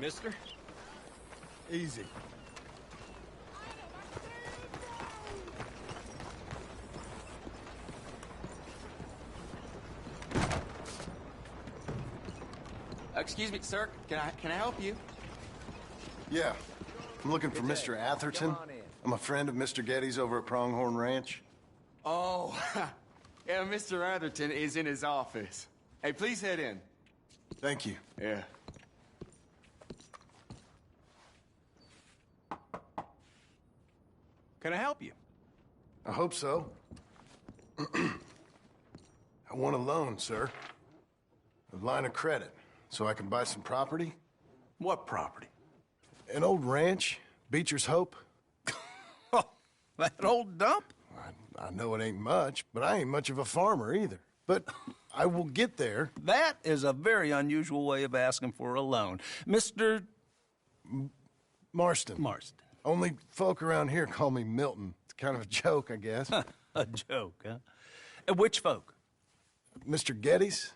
Mister? Easy. Excuse me, sir. Can I help you? Yeah. I'm looking for Mr. Atherton. I'm a friend of Mr. Getty's over at Pronghorn Ranch. Oh, yeah, Mr. Atherton is in his office. Hey, please head in. Thank you. Yeah. Can I help you? I hope so. I want a loan, sir. A line of credit, so I can buy some property. What property? An old ranch, Beecher's Hope. Oh, that old dump? I know it ain't much, but I ain't much of a farmer either. But I will get there. That is a very unusual way of asking for a loan. Mr. Marston. Marston. Only folk around here call me Milton. It's kind of a joke, I guess. A joke, huh? Which folk? Mr. Getty's?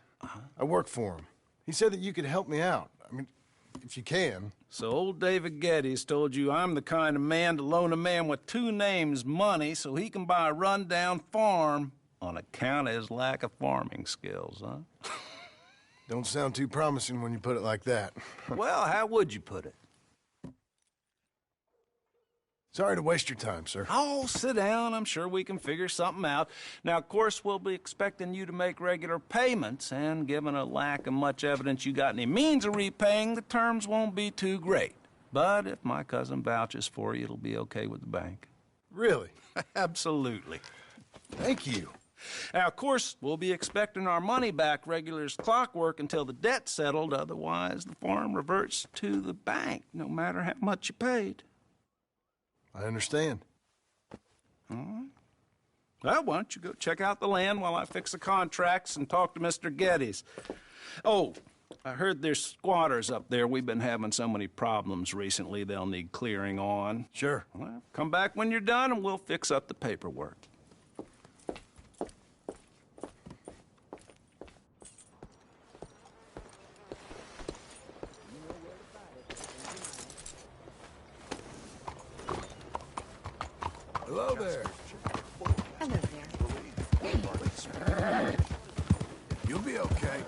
I work for him. He said that you could help me out. I mean, if you can. So old David Getty's told you I'm the kind of man to loan a man with two names money so he can buy a rundown farm on account of his lack of farming skills, huh? Don't sound too promising when you put it like that. Well, how would you put it? Sorry to waste your time, sir. Oh, sit down. I'm sure we can figure something out. Now, of course, we'll be expecting you to make regular payments, and given a lack of much evidence you got any means of repaying, the terms won't be too great. But if my cousin vouches for you, it'll be okay with the bank. Really? Absolutely. Thank you. Now, of course, we'll be expecting our money back regular as clockwork until the debt's settled. Otherwise, the farm reverts to the bank, no matter how much you paid. I understand. All right. Well, why don't you go check out the land while I fix the contracts and talk to Mr. Getty's. Oh, I heard there's squatters up there. We've been having so many problems recently, they'll need clearing on. Sure. Well, come back when you're done and we'll fix up the paperwork. Hello there. Hello there. You'll be okay.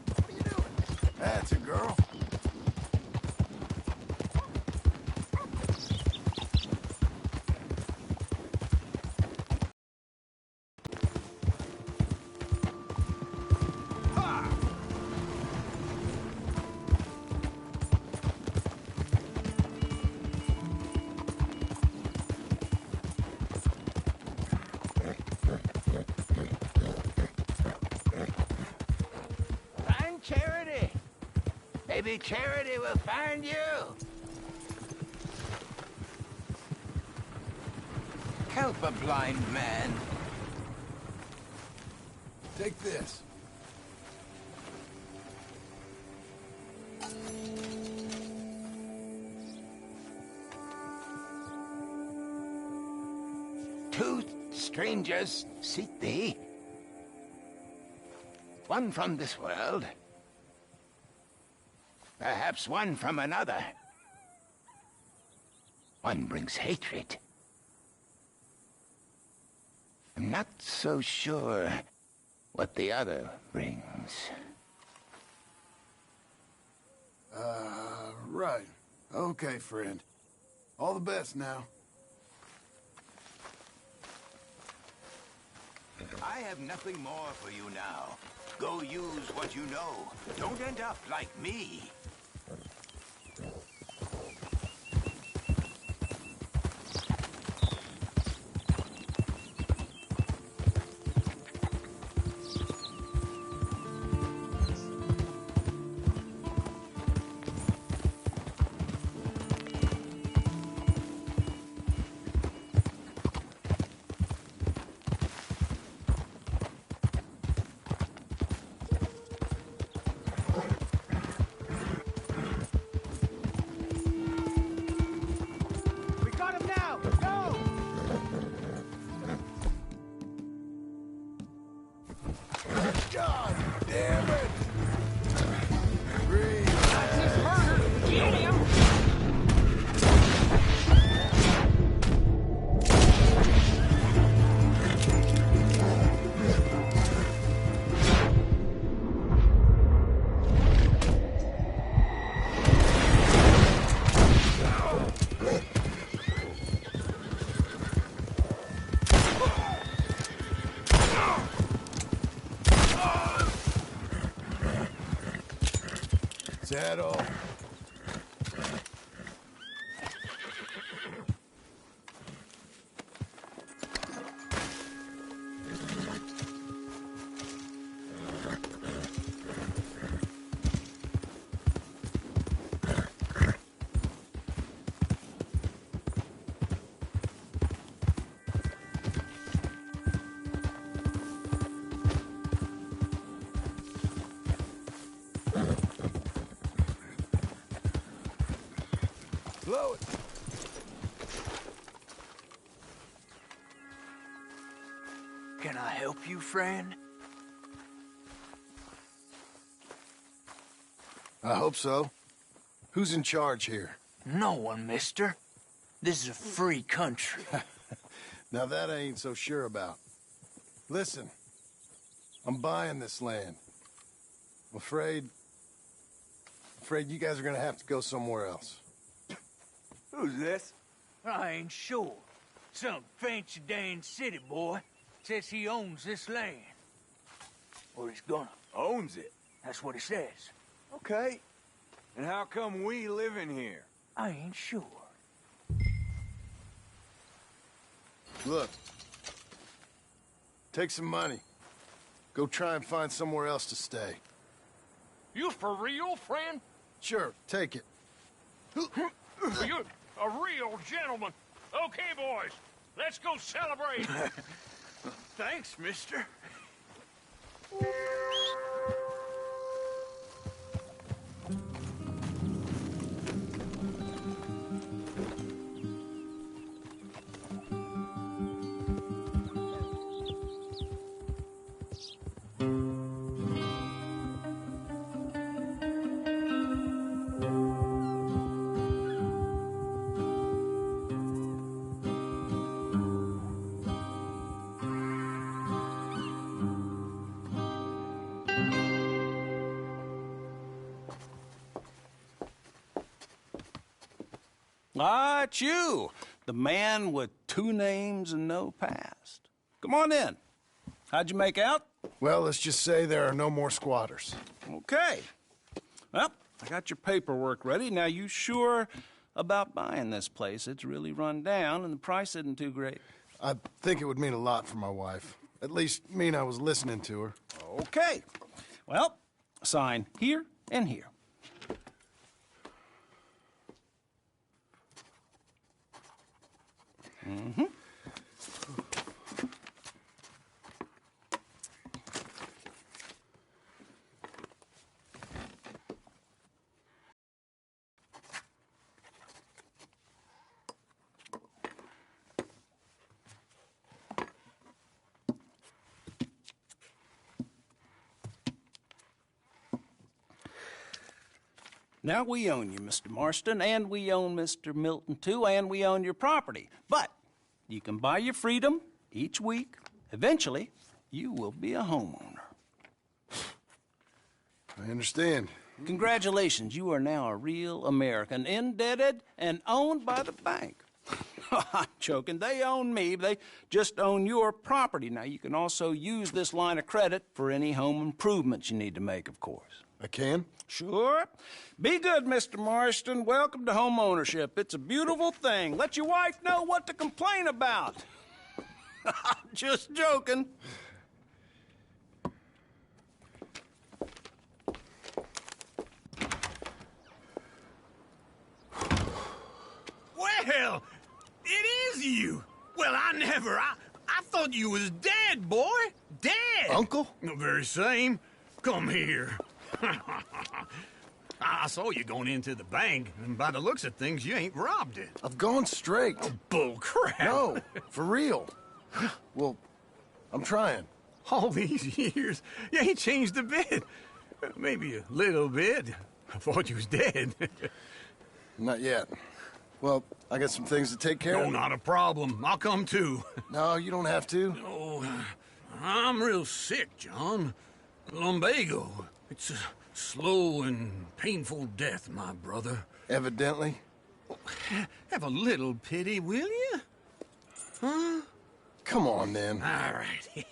What are you doing? That's a girl. Maybe charity will find you. Help a blind man. Take this. Two strangers seek thee. One from this world. Perhaps one from another. One brings hatred. I'm not so sure what the other brings. Right. Okay, friend. All the best now. I have nothing more for you now. Go use what you know. Don't end up like me. blow it. Can I help you, friend? I hope so. Who's in charge here? No one, mister. This is a free country. Now that I ain't so sure about. Listen, I'm buying this land. I'm afraid you guys are gonna have to go somewhere else. Who's this? I ain't sure. Some fancy Dan city boy says he owns this land. Or he's gonna. Owns it. That's what he says. Okay. And how come we live in here? I ain't sure. Look, take some money. Go try and find somewhere else to stay. You for real, friend? Sure, take it. You're a real gentleman. Okay, boys, let's go celebrate. Thanks, mister. Ah, it's you, the man with 2 names and no past. Come on in. How'd you make out? Well, let's just say there are no more squatters. Okay. Well, I got your paperwork ready. Now, you sure about buying this place? It's really run down, and the price isn't too great. I think it would mean a lot for my wife. At least mean I was listening to her. Okay. Well, sign here and here. Mm-hmm. Now, we own you, Mr. Marston, and we own Mr. Milton, too, and we own your property. But you can buy your freedom each week. Eventually, you will be a homeowner. I understand. Congratulations, you are now a real American, indebted and owned by the bank. I'm joking. They own me. They just own your property. Now, you can also use this line of credit for any home improvements you need to make, of course. I can? Sure. Be good, Mr. Marston. Welcome to home ownership. It's a beautiful thing. Let your wife know what to complain about. Just joking. Well, it is you. Well, I thought you was dead, boy. Dead. Uncle? The very same. Come here. I saw you going into the bank, and by the looks of things, you ain't robbed it. I've gone straight. Bull crap. No, for real. Well, I'm trying. All these years, you ain't changed a bit. Maybe a little bit. I thought you was dead. Not yet. Well, I got some things to take care No, of. not a problem. I'll come too. No, you don't have to. Oh, I'm real sick, John. Lumbago. It's a slow and painful death, my brother. Evidently. Have a little pity, will you? Huh? Come on, then. All right.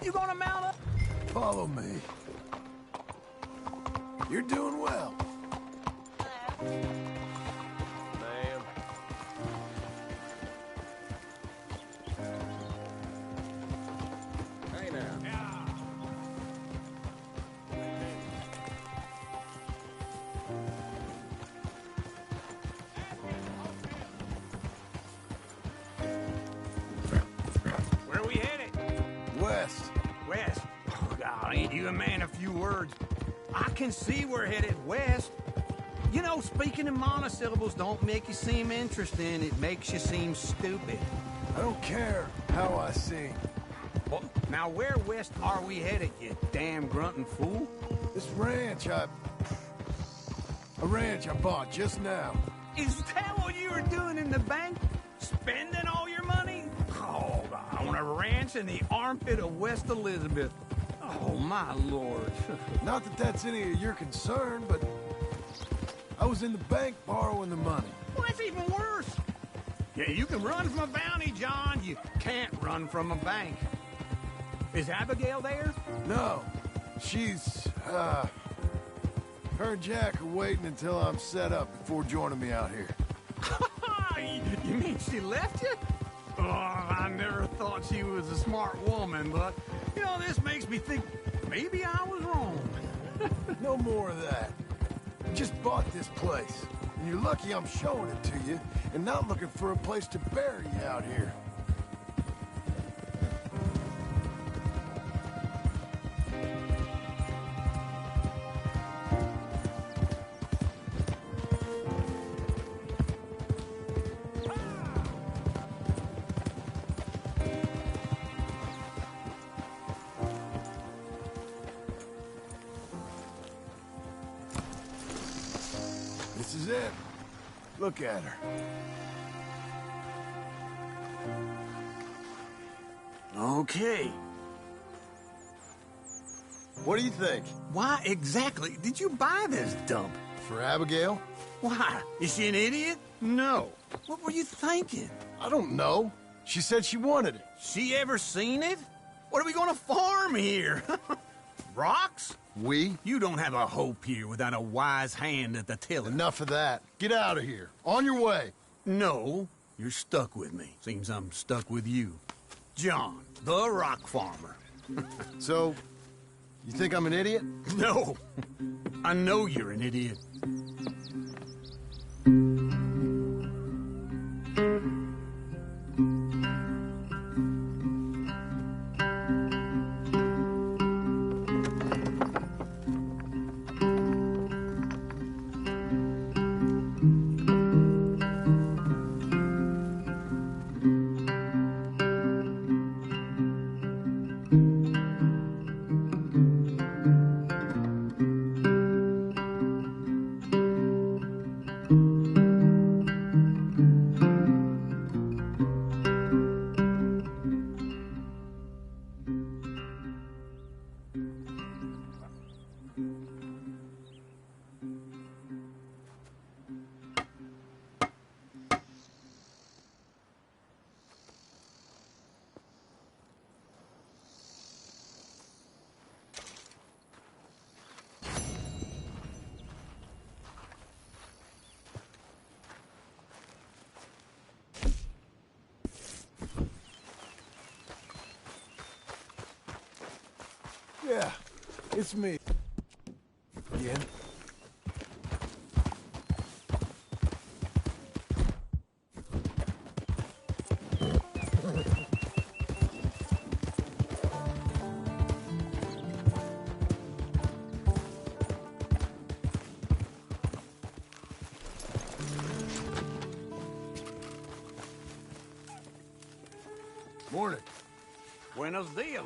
You gonna mount up? Follow me. You're doing well. Where we headed? West. West. Oh, God, ain't you a man of few words? I can see we're headed west. You know, speaking in monosyllables don't make you seem interesting. It makes you seem stupid. I don't care how I sing. Well, now where west are we headed, you damn grunting fool? This ranch I bought just now. Is that what you were doing in the bank? Spending all your money? Oh, on a ranch in the armpit of West Elizabeth. Oh, my lord. Not that that's any of your concern, but I was in the bank borrowing the money. Well, that's even worse. Yeah, you can run from a bounty, John. You can't run from a bank. Is Abigail there? No, she's, her and Jack are waiting until I'm set up before joining me out here. You mean she left you? Oh, I never thought she was a smart woman, but, you know, this makes me think maybe I was wrong. No more of that. I just bought this place, and you're lucky I'm showing it to you and not looking for a place to bury you out here. This is it. Look at her. Okay. What do you think? Why exactly did you buy this dump? For Abigail? Why? Is she an idiot? No. What were you thinking? I don't know. She said she wanted it. She ever seen it? What are we gonna farm here? Rocks? We? You don't have a hope here without a wise hand at the tiller. Enough of that. Get out of here. On your way. No, you're stuck with me. Seems I'm stuck with you. John, the rock farmer. So, you think I'm an idiot? No, I know you're an idiot. Yeah, it's me. Again. Morning. Buenos dias.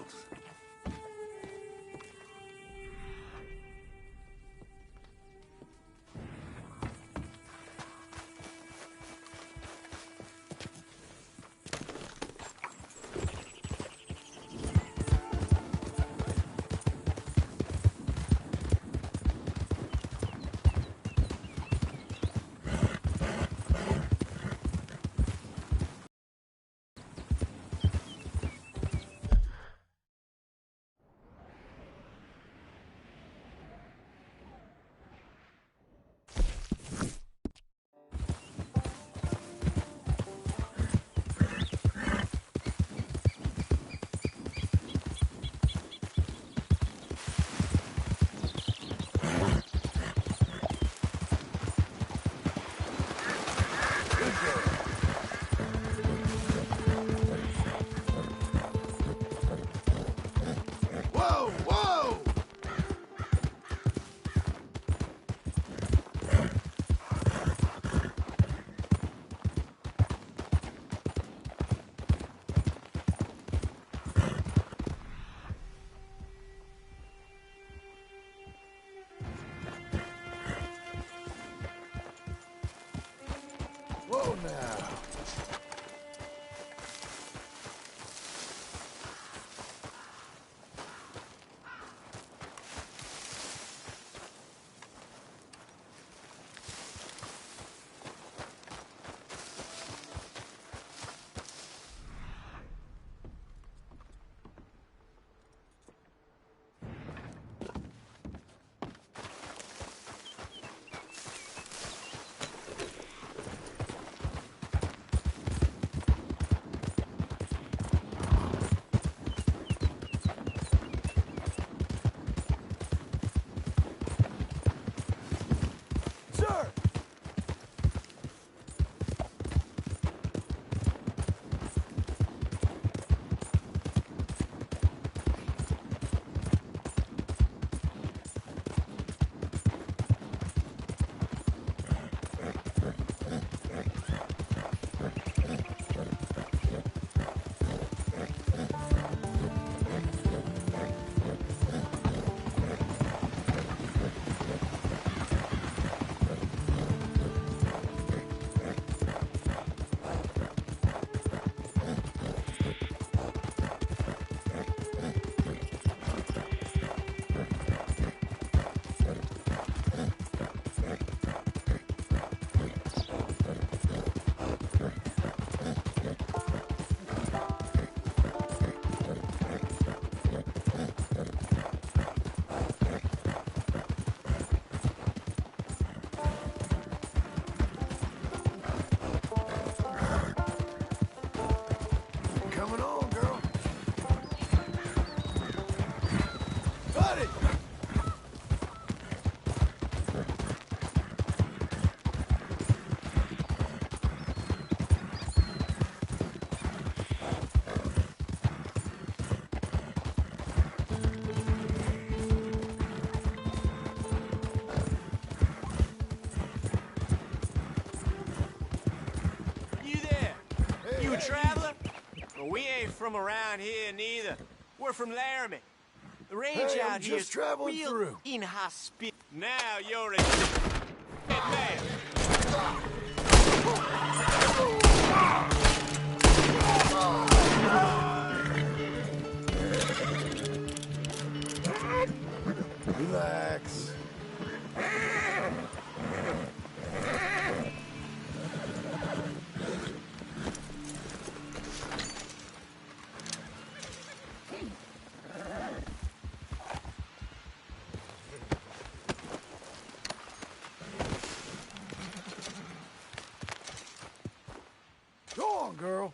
on now. Sir! Coming on, girl. Buddy! You there? Hey, You a hey. traveler? Well, we ain't from around here neither. We're from Laramie. The range Hey, I'm out here just is traveling real through. inhospitable. Now you're a dead man. Relax. Go on, girl.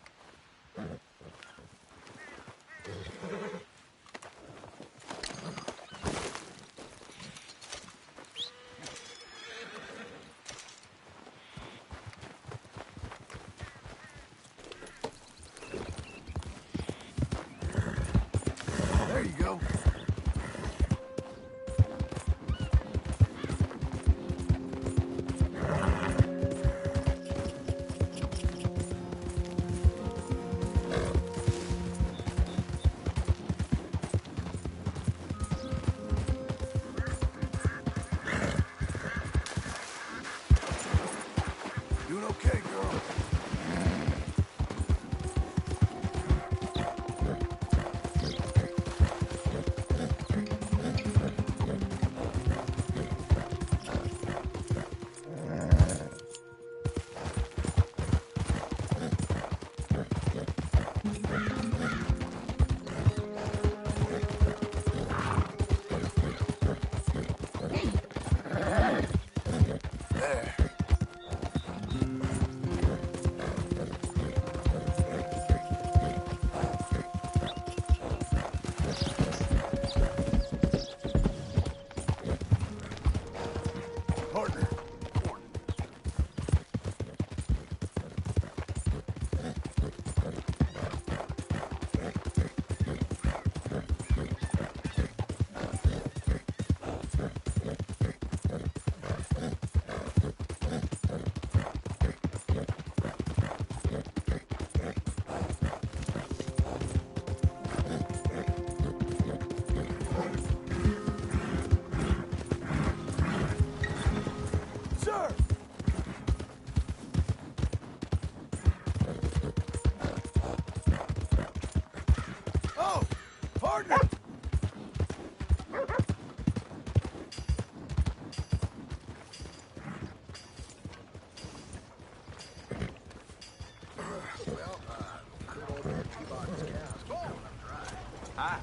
Hi.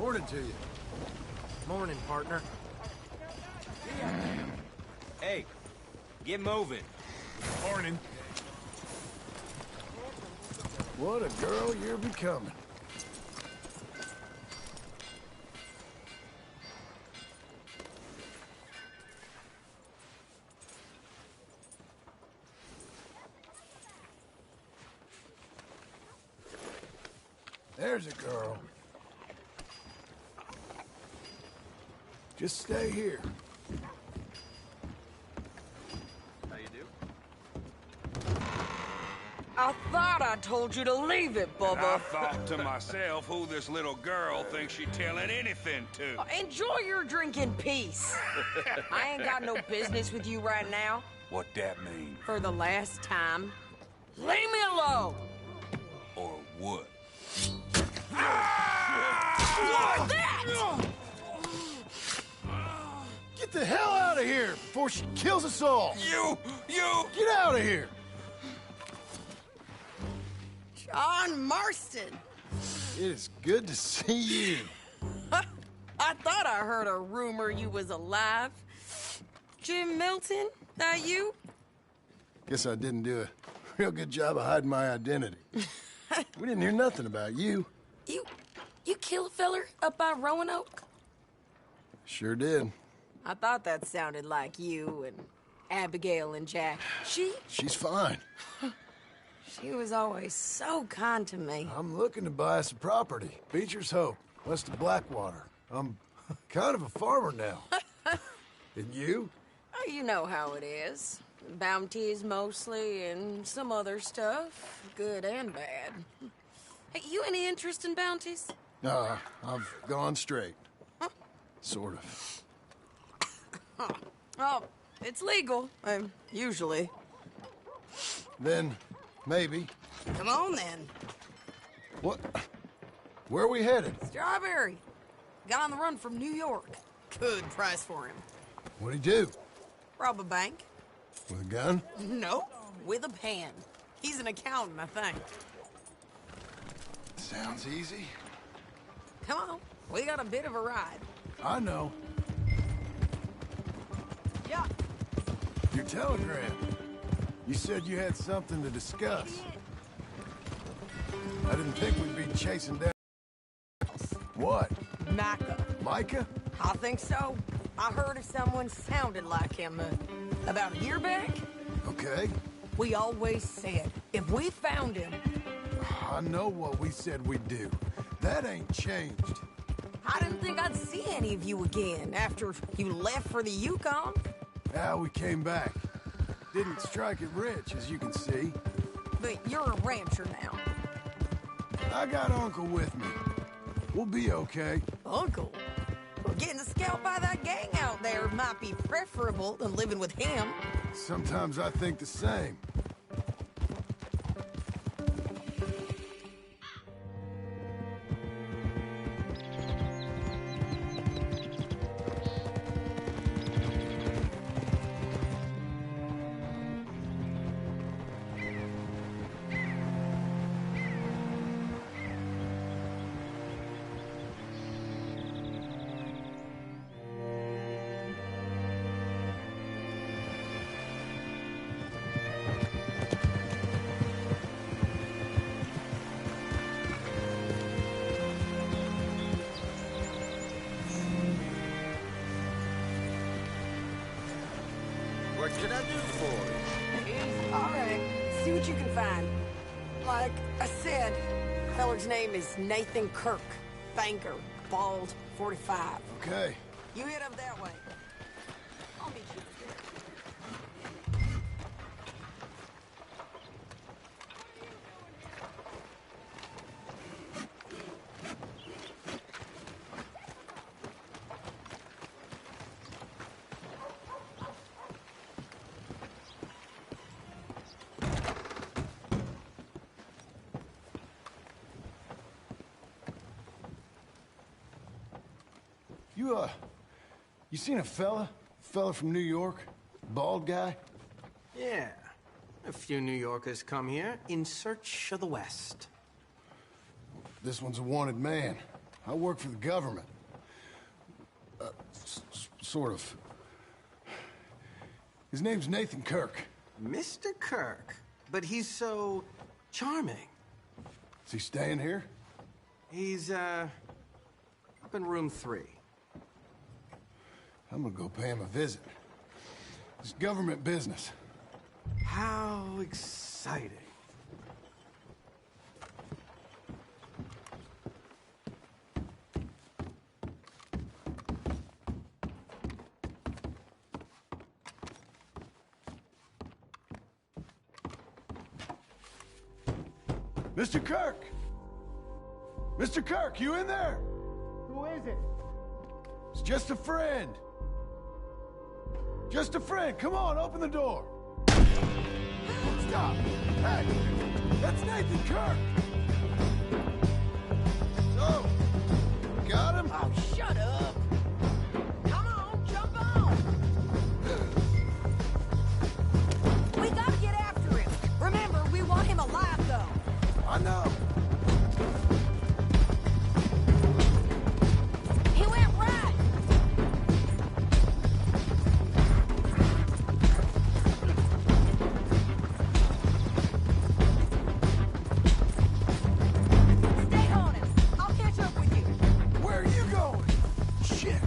Morning to you. Morning, partner. Hey, get moving. Morning. What a girl you're becoming. There's a girl. Just stay here. How you do? I thought I told you to leave it, Bubba. I thought to myself who this little girl thinks she telling anything to. Enjoy your drink in peace. I ain't got no business with you right now. What that mean? For the last time, leave me alone. Or what? What's that? Get the hell out of here before she kills us all! You! Get out of here! John Marston. It is good to see you. I thought I heard a rumor you was alive. Jim Milton, that you? Guess I didn't do a real good job of hiding my identity. We didn't hear nothing about you. You kill a feller up by Roanoke? Sure did. I thought that sounded like you and Abigail and Jack. She's fine. She was always so kind to me. I'm looking to buy us a property. Beecher's Hope, west of Blackwater. I'm kind of a farmer now. And you? Oh, you know how it is. Bounties mostly, and some other stuff, good and bad. Hey, you any interest in bounties? I've gone straight. Huh? Sort of. Oh, it's legal, usually. Then, maybe. Come on, then. What? Where are we headed? Strawberry. Got on the run from New York. Good price for him. What'd he do? Rob a bank. With a gun? No, with a pen. He's an accountant, I think. Sounds easy. Come on, we got a bit of a ride. I know. Yeah. Your telegram. You said you had something to discuss. I didn't think we'd be chasing down... What? Micah? I think so. I heard of someone sounded like him about a year back. Okay. We always said, if we found him... I know what we said we'd do. That ain't changed. I didn't think I'd see any of you again after you left for the Yukon. We came back. Didn't strike it rich, as you can see. But you're a rancher now. I got Uncle with me. We'll be okay. Uncle? Well, getting scalped by that gang out there might be preferable than living with him. Sometimes I think the same. What can I do for you? All right, see what you can find. Like I said, feller's name is Nathan Kirk. Banker, bald, 45. Okay. You head up that way. I'll meet you there. You seen a fella? Fella from New York? Bald guy? Yeah. A few New Yorkers come here in search of the West. This one's a wanted man. I work for the government. Sort of. His name's Nathan Kirk. Mr. Kirk? But he's so charming. Is he staying here? He's, up in room 3. I'm gonna go pay him a visit. It's government business. How exciting. Mr. Kirk! Mr. Kirk, you in there? Who is it? It's just a friend. Just a friend. Come on, open the door. Stop. Hey, that's Nathan Kirk. So, got him? Oh, shut up. Come on, jump on. We gotta get after him. Remember, we want him alive, though. I know. He went right. Stay on him. I'll catch up with you. Where are you going? Shit.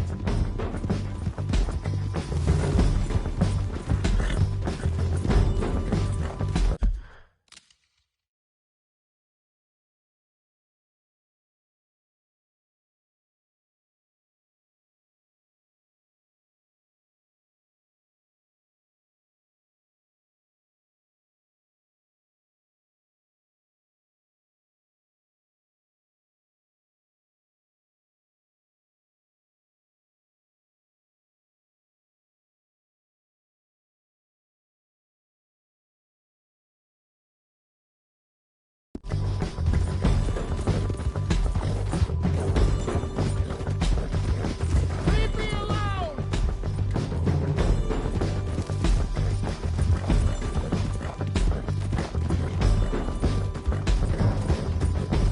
Leave me alone!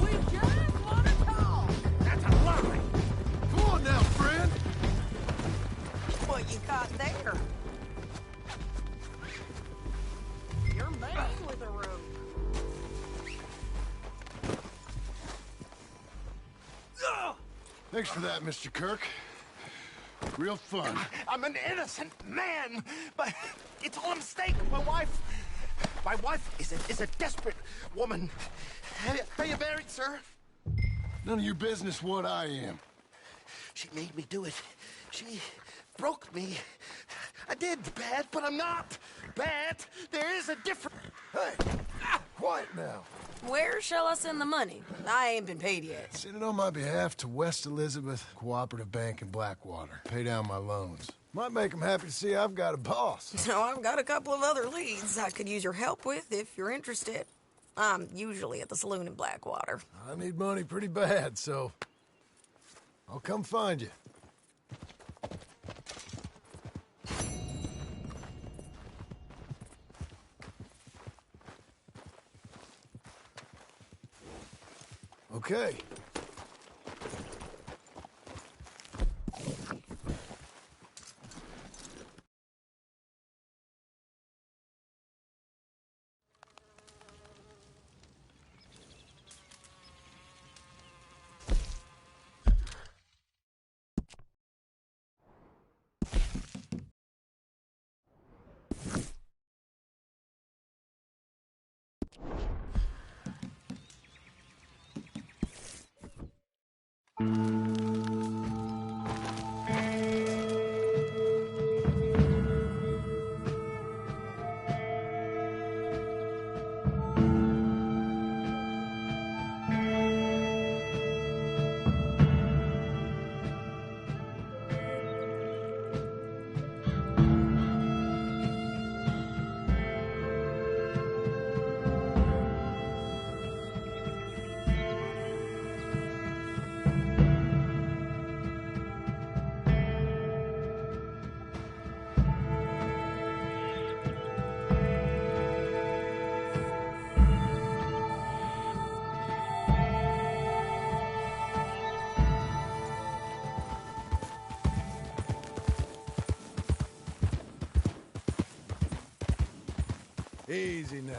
We just want to talk. That's a lie! Come on now, friend. What you got there? You're messing with a rope. Thanks for that, Mr. Kirk. Real fun. I'm an innocent man, but it's all a mistake. My wife is a desperate woman. Are you married, sir? None of your business what I am. She made me do it. She broke me. I did bad, but I'm not bad. There is a difference. Hey, quiet now. Where shall I send the money? I ain't been paid yet. Send it on my behalf to West Elizabeth Cooperative Bank in Blackwater. Pay down my loans. Might make them happy to see I've got a boss. So I've got a couple of other leads I could use your help with if you're interested. I'm usually at the saloon in Blackwater. I need money pretty bad, so I'll come find you. Okay. Easy now.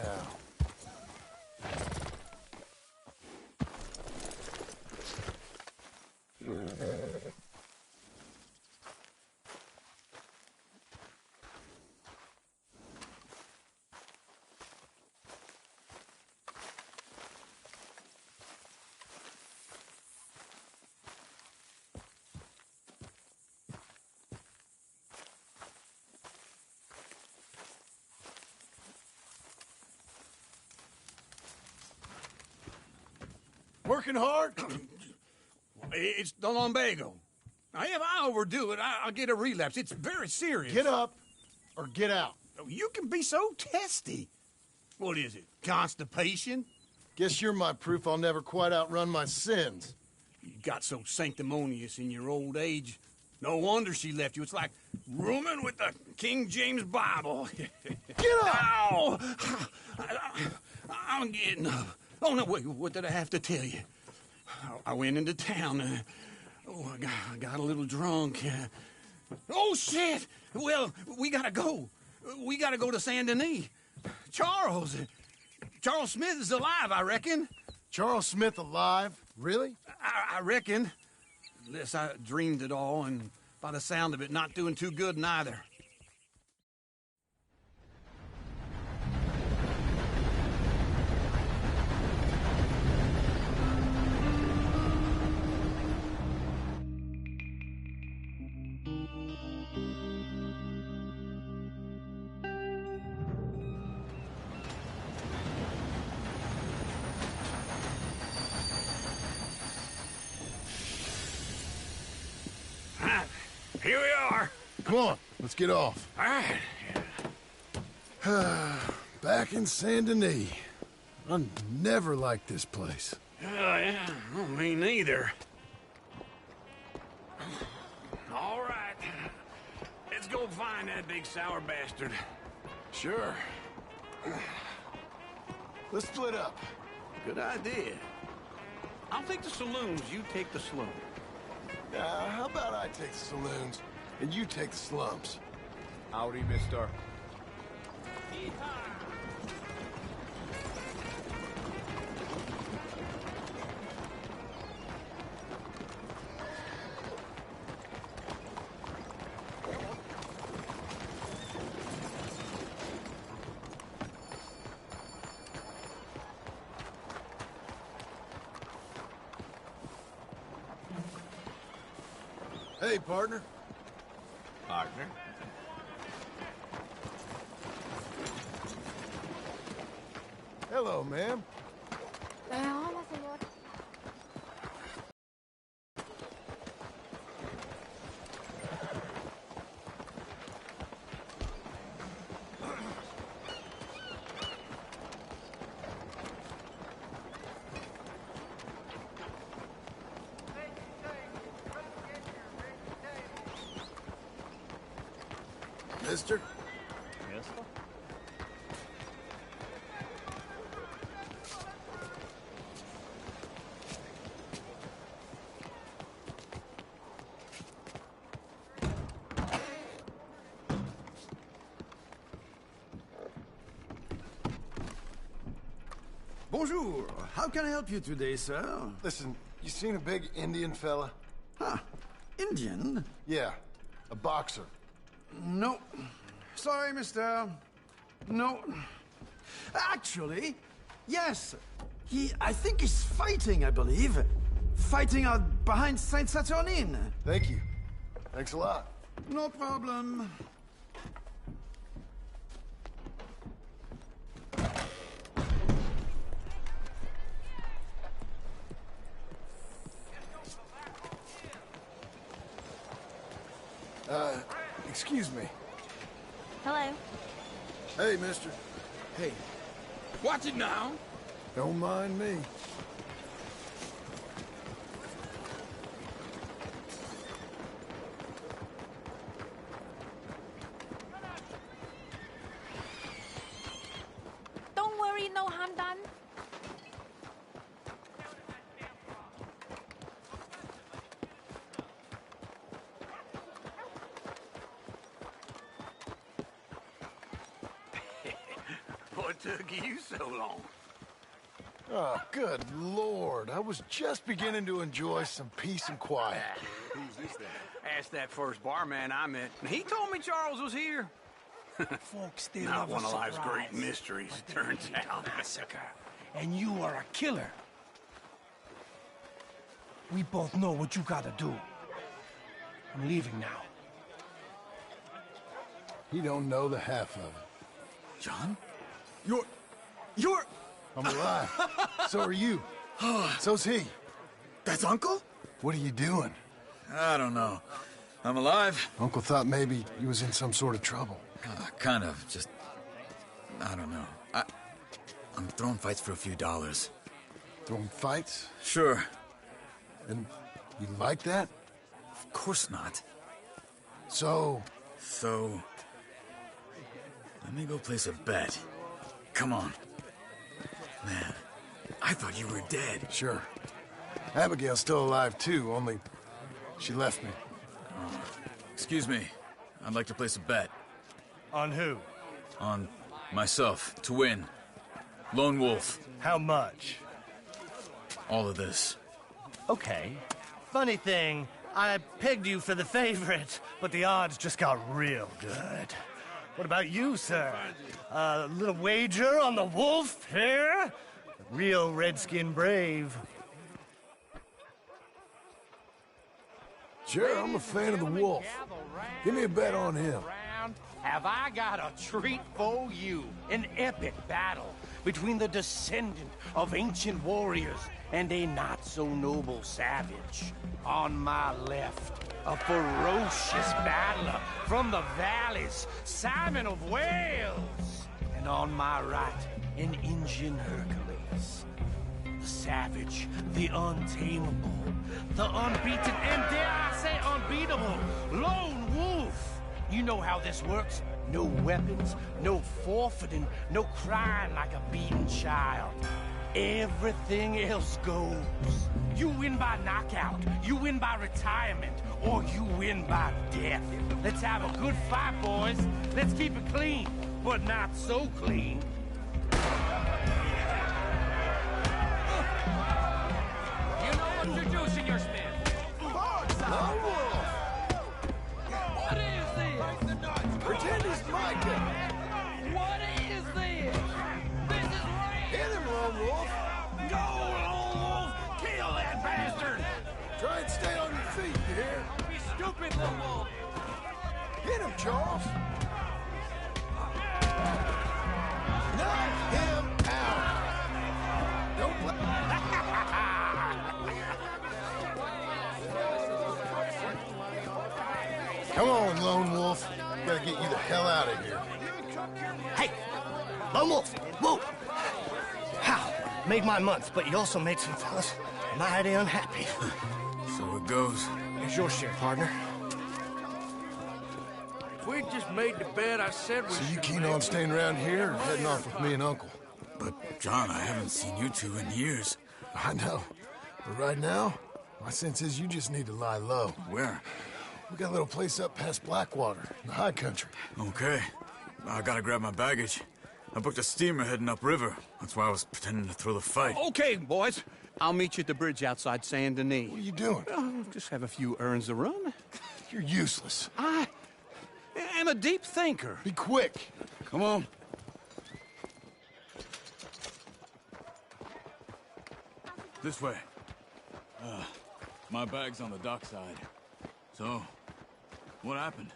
Working hard? It's the lumbago. Now, if I overdo it, I'll get a relapse. It's very serious. Get up or get out. You can be so testy. What is it, constipation? Guess you're my proof I'll never quite outrun my sins. You got so sanctimonious in your old age. No wonder she left you. It's like rooming with the King James Bible. Get up! Ow! I'm getting up. Oh, no, wait, what did I have to tell you? I went into town. I got a little drunk. Oh, shit! Well, we gotta go. We gotta go to Saint Denis. Charles Smith is alive, I reckon. Charles Smith alive? Really? I reckon. Unless I dreamed it all, and by the sound of it, not doing too good neither. Here we are. Come on, let's get off. All right. Back in Saint Denis. I never liked this place. Yeah, well, me neither. All right. Let's go find that big sour bastard. Sure. Let's split up. Good idea. I'll take the saloons, you take the slum. How about I take the saloons and you take the slums? Howdy, mister. Hey, partner. Partner? Hello, ma'am. Hola, señor. Mister? Yes, sir? Bonjour. How can I help you today, sir? Listen, you seen a big Indian fella? Huh. Indian? Yeah, a boxer. No. Sorry, mister. No. Actually, yes. I think he's fighting, I believe. Fighting out behind Saint Saturnine. Thank you. Thanks a lot. No problem. Excuse me. Hello. Hey, mister. Hey, watch it now. Don't mind me. Don't worry, no harm done. took you so long? Oh, good Lord. I was just beginning to enjoy some peace and quiet. Who's this then? Asked that first barman I met. He told me Charles was here. Folks still Not love a one of life's surprise. great mysteries, it turns out. Massacre. And you are a killer. We both know what you gotta do. I'm leaving now. He don't know the half of it. John? You're... I'm alive. So are you. So's he. That's Uncle? What are you doing? I don't know. I'm alive. Uncle thought maybe he was in some sort of trouble. Kind of. Just... I don't know. I'm throwing fights for a few dollars. Throwing fights? Sure. And you like that? Of course not. So... Let me go place a bet. Come on. Man, I thought you were dead. Sure. Abigail's still alive, too, only she left me. Excuse me. I'd like to place a bet. On who? On myself, to win. Lone Wolf. How much? All of this. Okay. Funny thing, I pegged you for the favorite, but the odds just got real good. What about you, sir? A little wager on the wolf here? Real redskin brave. Sure, I'm a fan of the wolf. Give me a bet on him. Have I got a treat for you? An epic battle between the descendant of ancient warriors and a not-so-noble savage. On my left, a ferocious battler from the valleys, Simon of Wales. And on my right, an Indian Hercules. The savage, the untamable, the unbeaten, and dare I say unbeatable, Lone Wolf. You know how this works. No weapons, no forfeiting, no crying like a beaten child. Everything else goes. You win by knockout, you win by retirement, or you win by death. Let's have a good fight, boys. Let's keep it clean, but not so clean. You know introducing your smith. Lone Wolf! What is this? Pretend he's Micah! What is this? This is rape! Hit him, Lone Wolf! Go, Lone Wolf! Kill that bastard! Try and stay on your feet, you hear? Don't be stupid, Lone Wolf! Hit him, Charles! Knock him out! Don't let... Come on, Lone Wolf. Gotta get you the hell out of here. Hey! Lone Wolf! Whoa! How? Made my month, but you also made some fellas mighty unhappy. So it goes. Here's your share, partner. If we just made the bet I said we So you should keen make, on staying around here or heading off with me and Uncle? But, John, I haven't seen you two in years. I know. But right now, my sense is you just need to lie low. Where? We got a little place up past Blackwater, in the high country. Okay. I gotta grab my baggage. I booked a steamer heading upriver. That's why I was pretending to throw the fight. Okay, boys. I'll meet you at the bridge outside Saint Denis. What are you doing? Just have a few urns of rum. You're useless. I am a deep thinker. Be quick. Come on. This way. My bag's on the dockside. So, what happened?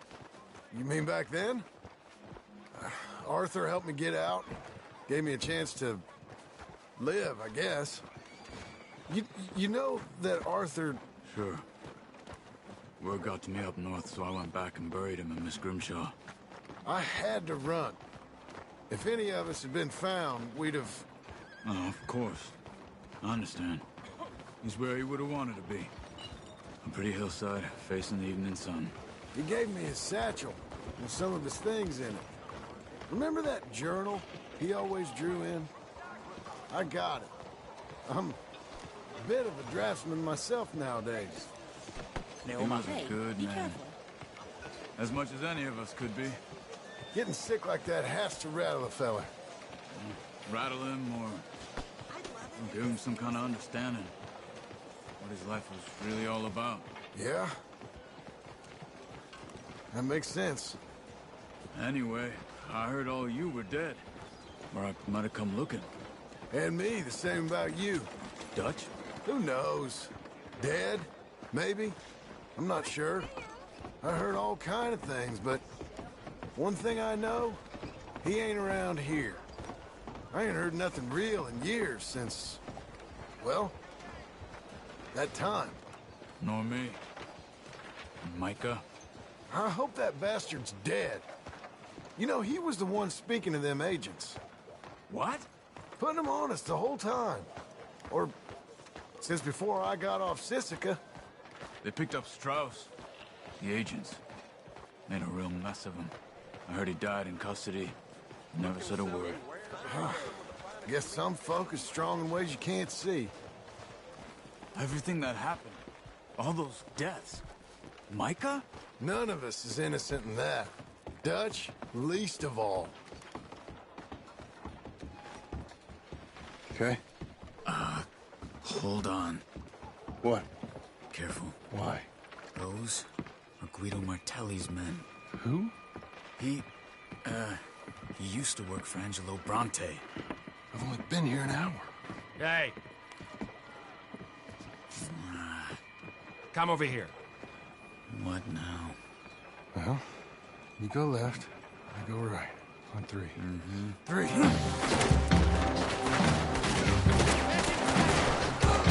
You mean back then? Arthur helped me get out. Gave me a chance to live, I guess. You know that Arthur... Sure. Word got to me up north, so I went back and buried him in Miss Grimshaw. I had to run. If any of us had been found, we'd have... Oh, of course. I understand. He's where he would have wanted to be. A pretty hillside, facing the evening sun. He gave me his satchel with some of his things in it. Remember that journal he always drew in? I got it. I'm a bit of a draftsman myself nowadays. He was a good man. As much as any of us could be. Getting sick like that has to rattle a fella. Rattle him or give him some kind of understanding what his life was really all about. Yeah? That makes sense. Anyway, I heard all you were dead. Or I might have come looking. And me, the same about you. Dutch? Who knows? Dead? Maybe? I'm not sure. I heard all kind of things, but one thing I know, he ain't around here. I ain't heard nothing real in years since, well, that time. Nor me. Micah? I hope that bastard's dead. You know, he was the one speaking to them agents. What? Putting them on us the whole time. Or since before I got off Sisika. They picked up Strauss. The agents. Made a real mess of him. I heard he died in custody. Never said a word. Guess some folk are strong in ways you can't see. Everything that happened. All those deaths. Micah? None of us is innocent in that. Dutch, least of all. Okay? Hold on. What? Careful. Why? Those are Guido Martelli's men. Who? He used to work for Angelo Bronte. I've only been here an hour. Hey. Come over here. What now? Well, you go left, I go right. On three. Mm-hmm. 3.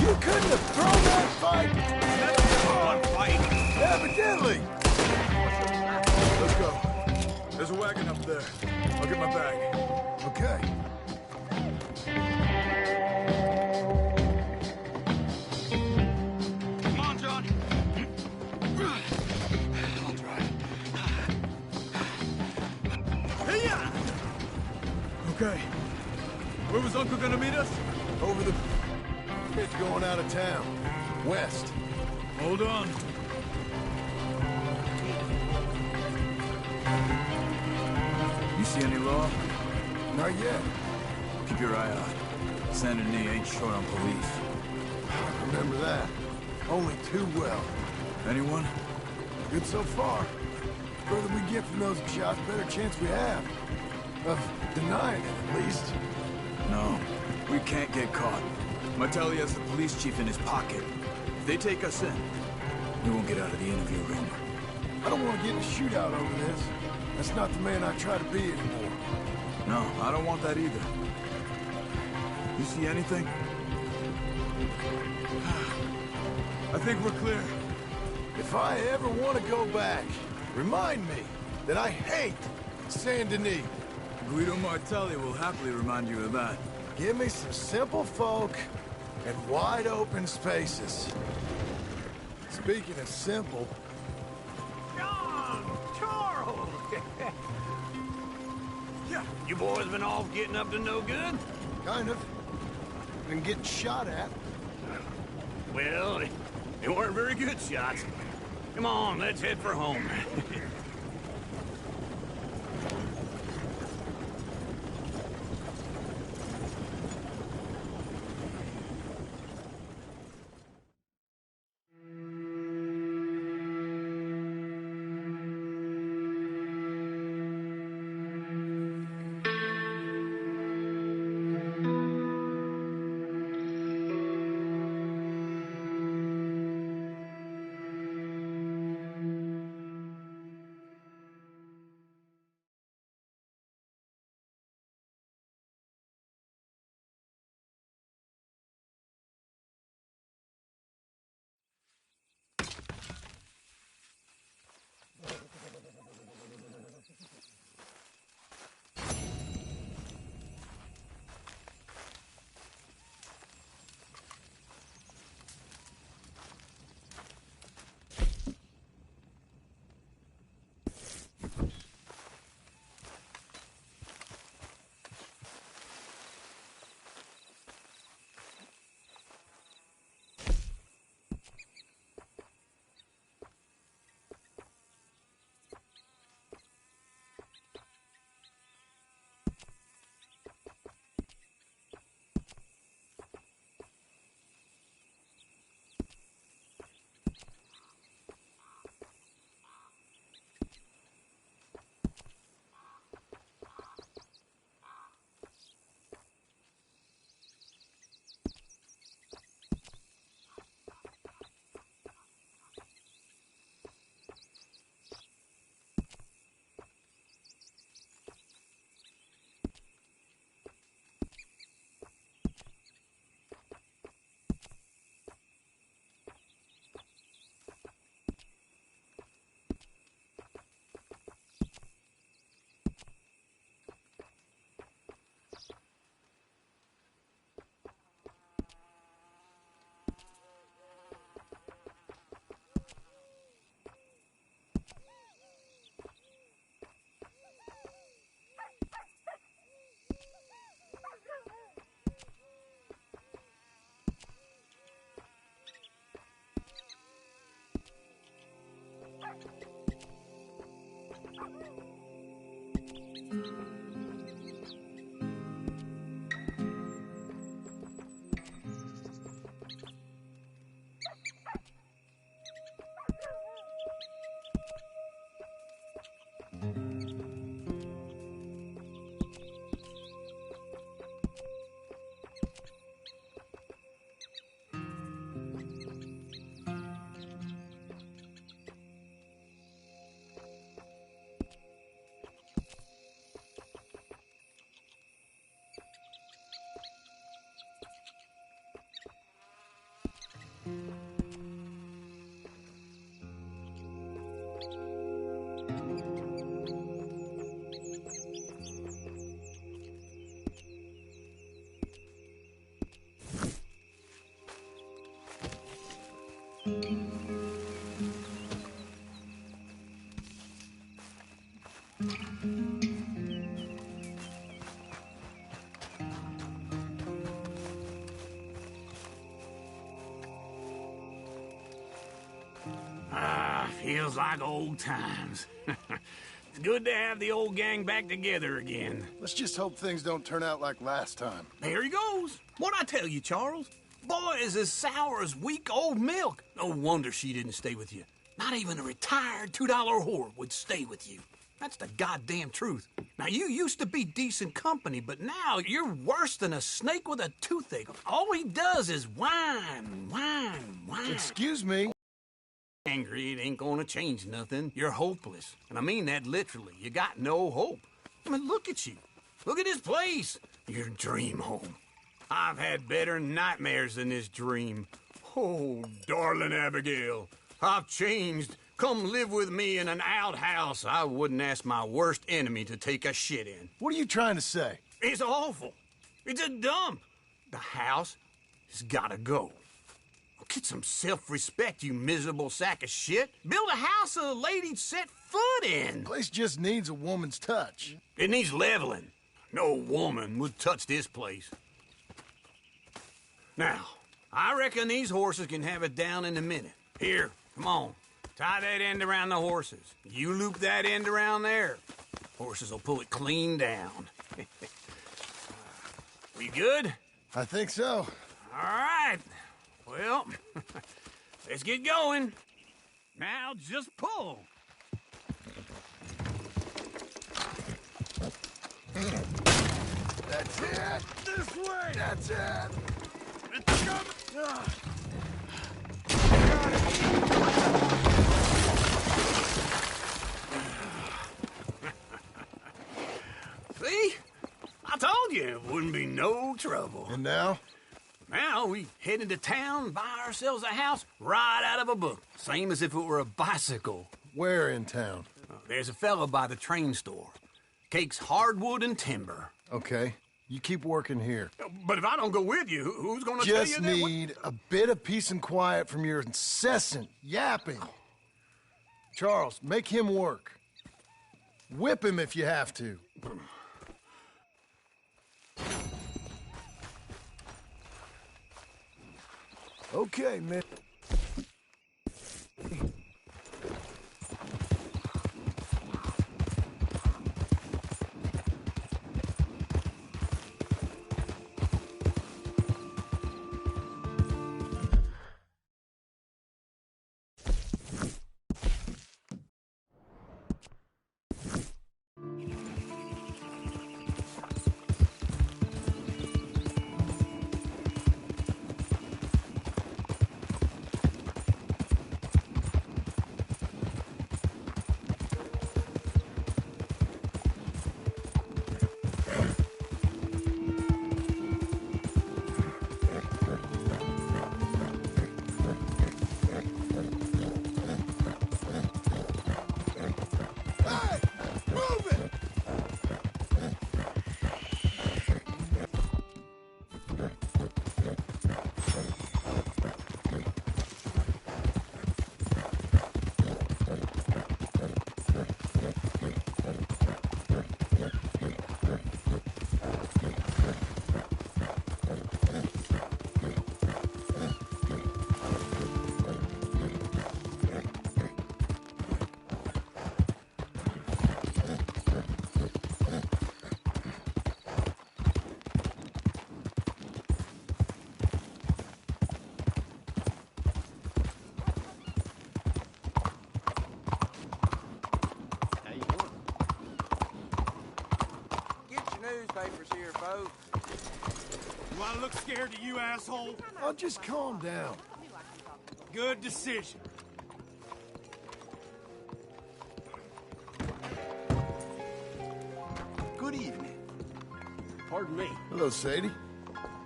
You couldn't have thrown that fight! One fight! Evidently! Let's go. There's a wagon up there. I'll get my bag. Okay. Come on, John. I'll drive. Hey-ya! Okay. Where was Uncle gonna meet us? Over the bridge going out of town. West. Hold on. You see any law? Not yet. Keep your eye out. Saint Denis ain't short on police. Remember that. Only too well. Anyone? Good so far. Further we get from those shots, better chance we have. Of denying it, at least. No. We can't get caught. Martelli has the police chief in his pocket. If they take us in, we won't get out of the interview room. I don't want to get in a shootout over this. That's not the man I try to be anymore. No, I don't want that either. You see anything? I think we're clear. If I ever want to go back, remind me that I hate Saint Denis. Guido Martelli will happily remind you of that. Give me some simple folk and wide open spaces. Speaking of simple... John! Charles! Yeah, you boys been off getting up to no good? Kind of. Been getting shot at. Well, they weren't very good shots. Come on, let's head for home. Feels like old times. It's good to have the old gang back together again. Let's just hope things don't turn out like last time. There he goes. What'd I tell you, Charles? Boy is as sour as weak old milk. No wonder she didn't stay with you. Not even a retired $2 whore would stay with you. That's the goddamn truth. Now, you used to be decent company, but now you're worse than a snake with a toothache. All he does is whine. Excuse me? Angry, it ain't gonna change nothing. You're hopeless. And I mean that literally. You got no hope. I mean, look at you. Look at this place. Your dream home. I've had better nightmares than this dream. Oh, darling Abigail, I've changed. Come live with me in an outhouse I wouldn't ask my worst enemy to take a shit in. What are you trying to say? It's awful. It's a dump. The house has gotta go. Get some self-respect, you miserable sack of shit. Build a house a lady'd set foot in. The place just needs a woman's touch. It needs leveling. No woman would touch this place. Now, I reckon these horses can have it down in a minute. Here, come on. Tie that end around the horses. You loop that end around there. Horses will pull it clean down. We good? I think so. All right. Well, let's get going. Now just pull. That's it. This way. That's it. It's coming. See? I told you it wouldn't be no trouble. And now? Now we head into town, buy ourselves a house right out of a book. Same as if it were a bicycle. Where in town? There's a fella by the train store. Cakes hardwood and timber. Okay. You keep working here. But if I don't go with you, who's gonna tell you Just that? need a bit of peace and quiet from your incessant yapping. Charles, make him work. Whip him if you have to. Okay, man. Newspapers here, folks. Do I look scared to you, asshole? Oh, just calm down. Good decision. Good evening. Pardon me. Hello, Sadie.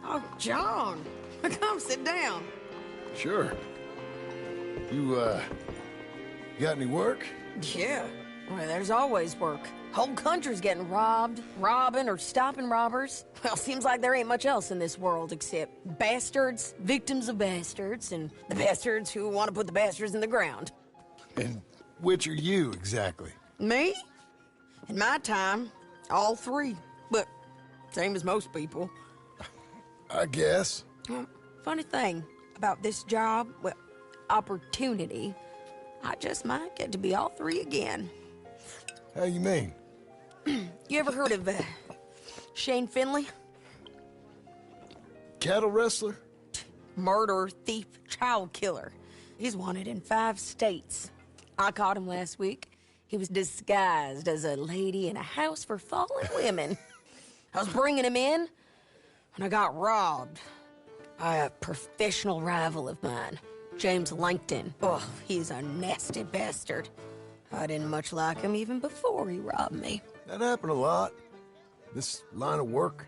Oh, John. Come sit down. Sure. You got any work? Yeah. Well, there's always work. Whole country's getting robbed, robbing, or stopping robbers. Well, seems like there ain't much else in this world except bastards, victims of bastards, and the bastards who want to put the bastards in the ground. And which are you, exactly? Me? In my time, all three. But same as most people. I guess. Funny thing about this job, well, opportunity, I just might get to be all three again. How you mean? You ever heard of Shane Finley? Cattle wrestler? Murderer, thief, child killer. He's wanted in 5 states. I caught him last week. He was disguised as a lady in a house for fallen women. I was bringing him in, and I got robbed by a professional rival of mine, James Langton. Oh, he's a nasty bastard. I didn't much like him even before he robbed me. That happened a lot. This line of work.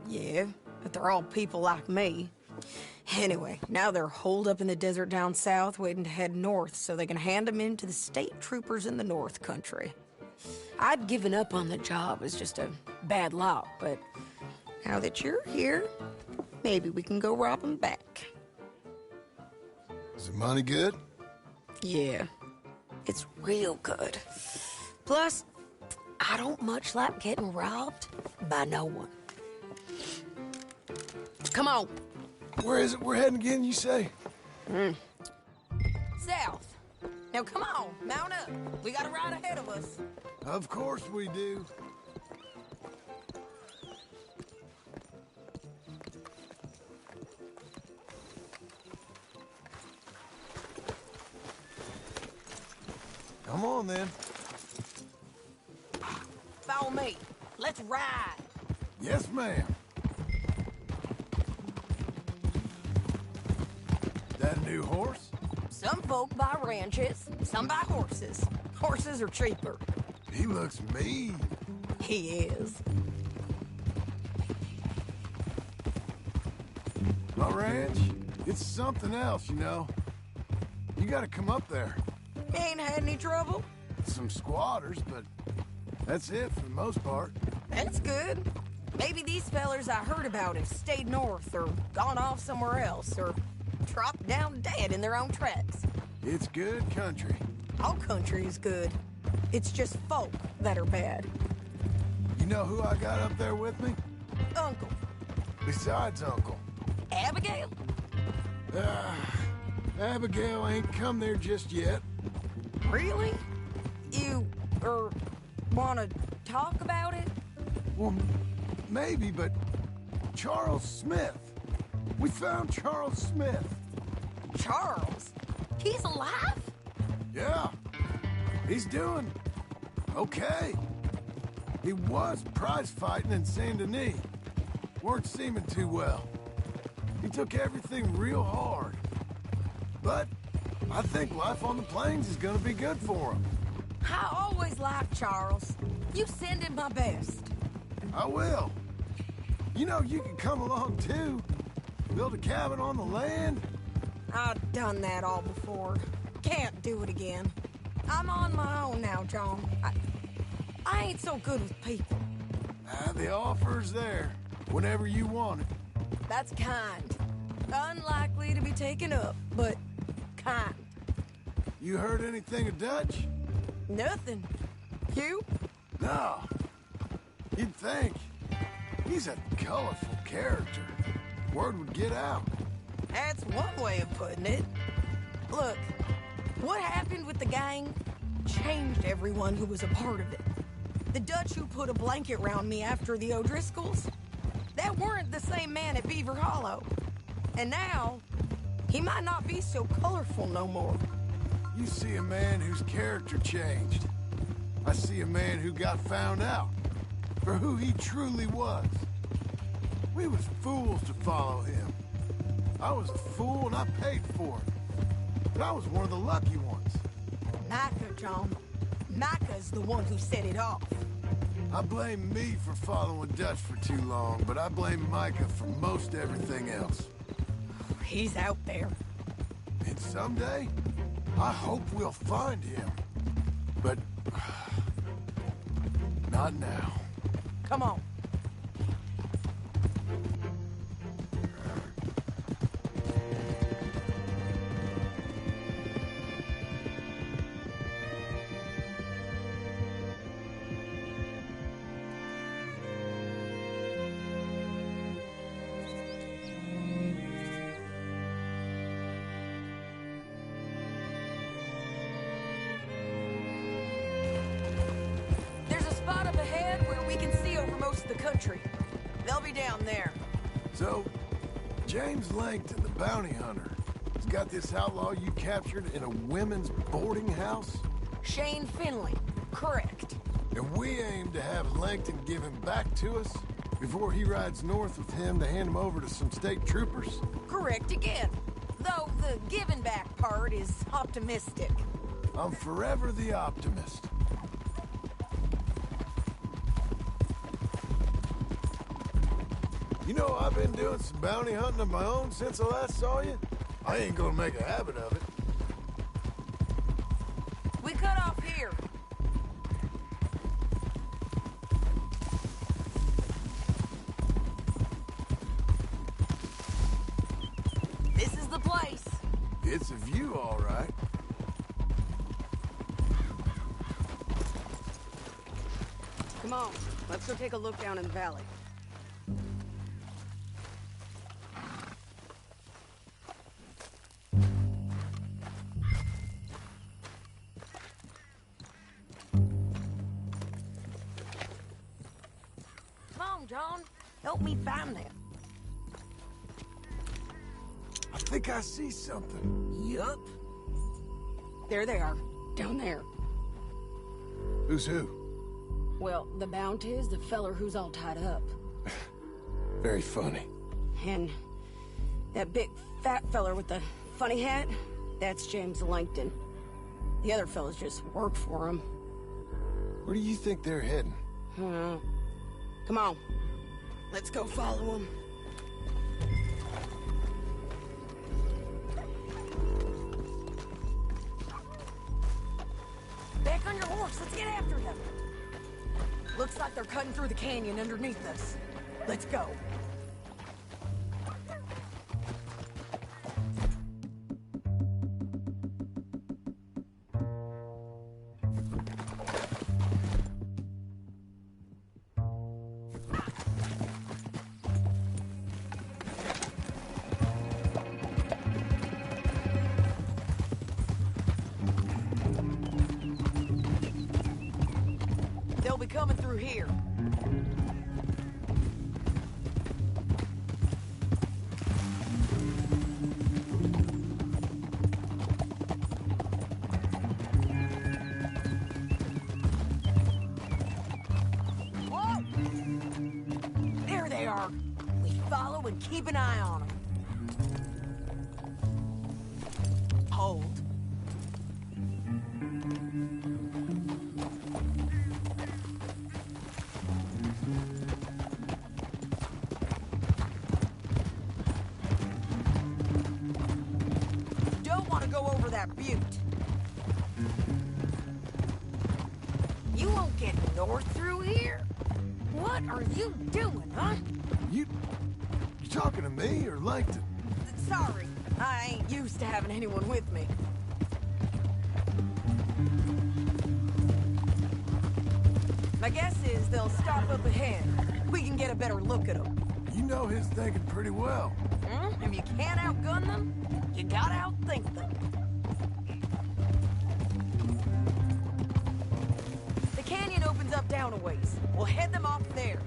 Yeah, but they're all people like me. Anyway, now they're holed up in the desert down south, waiting to head north so they can hand them in to the state troopers in the north country. I'd given up on the job as just a bad lot, but now that you're here, maybe we can go rob them back. Is the money good? Yeah, it's real good. Plus, I don't much like getting robbed by no one. Come on. Where is it we're heading again, you say? South. Now come on, mount up. We got a ride ahead of us. Of course we do. Come on, then. Follow me. Let's ride. Yes, ma'am. That a new horse? Some folk buy ranches, some buy horses. Horses are cheaper. He looks mean. He is. My ranch, it's something else, you know. You gotta come up there. Ain't had any trouble? Some squatters, but that's it for the most part. That's good. Maybe these fellers I heard about have stayed north or gone off somewhere else or dropped down dead in their own tracks. It's good country. All country is good. It's just folk that are bad. You know who I got up there with me? Uncle. Besides Uncle. Abigail? Abigail ain't come there just yet. Really? You, wanna talk about it? Well, maybe, but Charles Smith. We found Charles Smith. Charles? He's alive? Yeah. He's doing okay. He was prize fighting in Saint Denis. Weren't seeming too well. He took everything real hard. But I think life on the plains is gonna be good for him. I always liked Charles. You send him my best. I will. You know, you can come along too. Build a cabin on the land. I've done that all before. Can't do it again. I'm on my own now, John. I ain't so good with people. The offer's there, whenever you want it. That's kind. Unlikely to be taken up, but kind. You heard anything of Dutch? Nothing. You? No. You'd think. He's a colorful character. Word would get out. That's one way of putting it. Look, what happened with the gang changed everyone who was a part of it. The Dutch who put a blanket round me after the O'Driscolls, that weren't the same man at Beaver Hollow. And now, he might not be so colorful no more. You see a man whose character changed. I see a man who got found out for who he truly was. We was fools to follow him. I was a fool and I paid for it. But I was one of the lucky ones. Micah, John. Micah's the one who set it off. I blame me for following Dutch for too long, but I blame Micah for most everything else. He's out there. And someday, I hope we'll find him. But Not now. Come on. The country. They'll be down there. So, James Langton, the bounty hunter, has got this outlaw you captured in a women's boarding house? Shane Finley. Correct. And we aim to have Langton give him back to us before he rides north with him to hand him over to some state troopers? Correct again. Though the giving back part is optimistic. I'm forever the optimist. You know, I've been doing some bounty hunting of my own since I last saw you. I ain't gonna make a habit of it. We cut off here. This is the place. It's a view, all right. Come on, let's go take a look down in the valley. John, help me find them. I think I see something. Yup. There they are, down there. Who's who? Well, the bounty is the feller who's all tied up. Very funny. And that big fat feller with the funny hat, that's James Langton. The other fellas just work for him. Where do you think they're heading? Come on. Let's go follow them. Back on your horse. Let's get after them. Looks like they're cutting through the canyon underneath us. Let's go. They'll be coming through here. Whoa! There they are. We follow and keep an eye on them. Hold. Go over that butte. You won't get north through here? What are you doing, huh? You talking to me or Langton? Sorry, I ain't used to having anyone with me. My guess is they'll stop up ahead. We can get a better look at them. You know his thinking pretty well. If you can't outgun them, you gotta outthink them. The canyon opens up down a ways. We'll head them off there.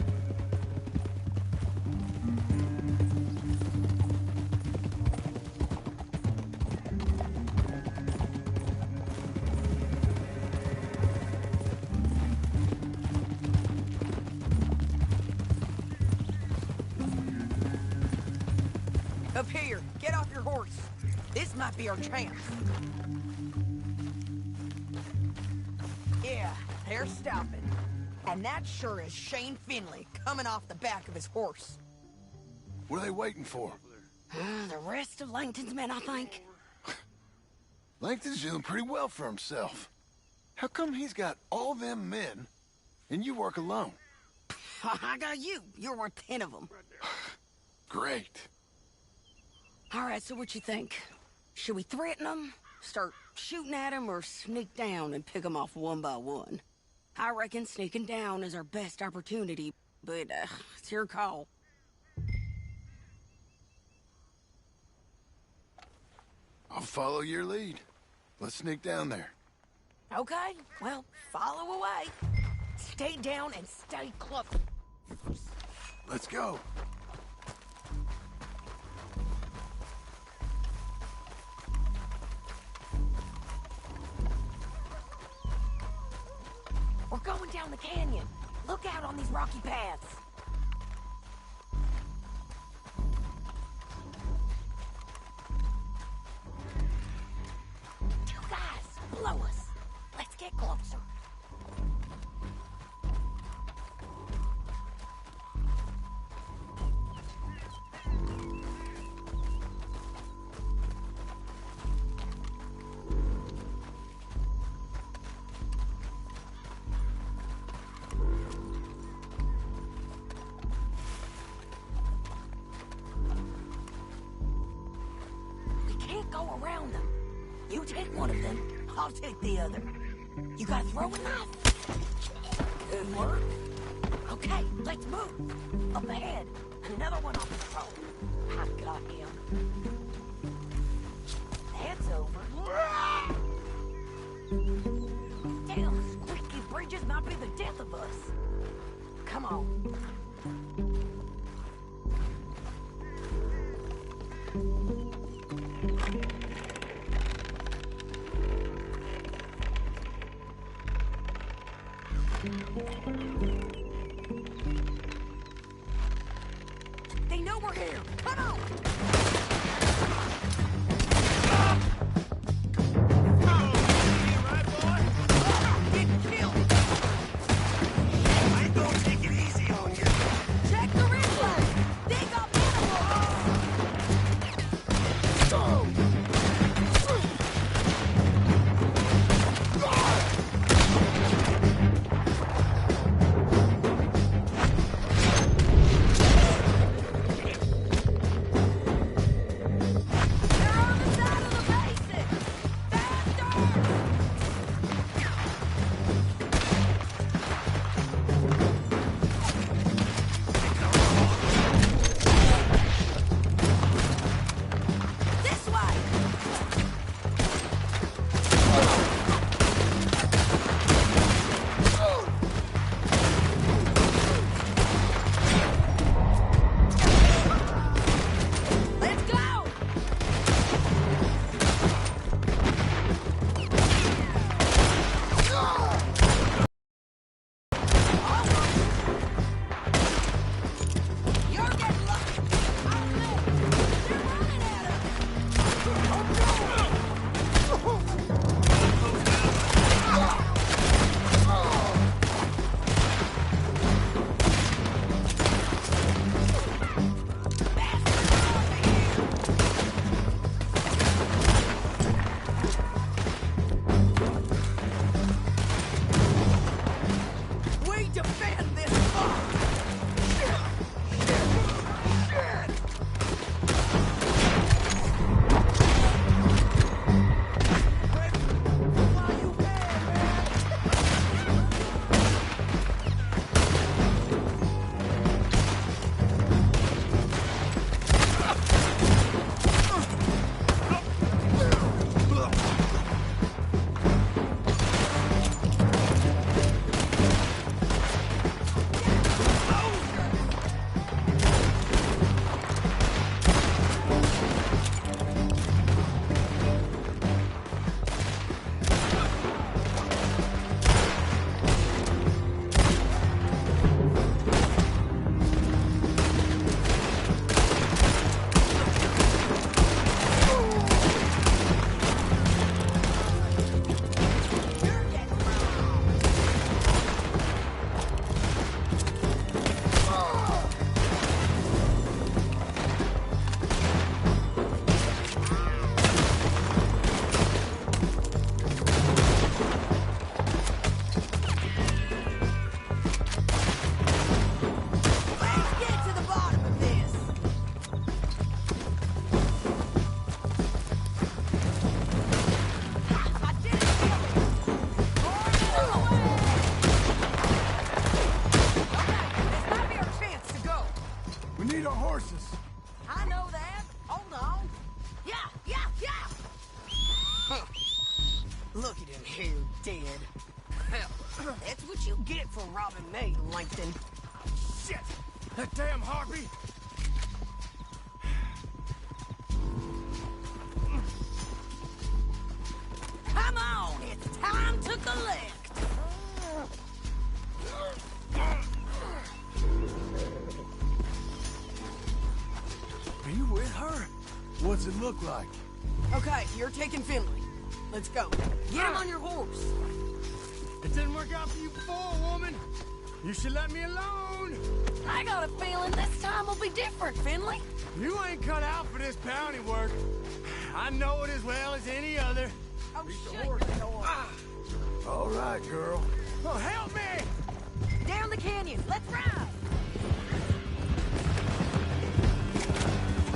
Up here, get off your horse. This might be our chance. Yeah, they're stopping. And that sure is Shane Finley coming off the back of his horse. What are they waiting for? The rest of Langton's men, I think. Langton's doing pretty well for himself. How come he's got all them men And you work alone. I got you. You're worth 10 of them. Great. All right, so what you think? Should we threaten them, start shooting at them, or sneak down and pick them off one by one? I reckon sneaking down is our best opportunity, but it's your call. I'll follow your lead. Let's sneak down there. Okay, well, follow away. Stay down and stay close. Let's go. We're going down the canyon. Look out on these rocky paths. Two guys, below us. Let's get closer. Go around them. You take one of them, I'll take the other. You got a throwing knife? Good work. Okay, let's move. Up ahead, another one on patrol. I've got him. That's over. Damn, squeaky bridges might be the death of us. Come on. They know we're here. Come on. get for robbing me, Langton. Shit! That damn harpy! Come on, it's time to collect. Are you with her? What's it look like? Okay, you're taking Finley. Let's go. Get him on your horse. It didn't work out for you before, woman. You should let me alone. I got a feeling this time will be different, Finley. You ain't cut out for this bounty work. I know it as well as any other. Oh, shut your door. All right, girl. Oh, help me! Down the canyon. Let's ride.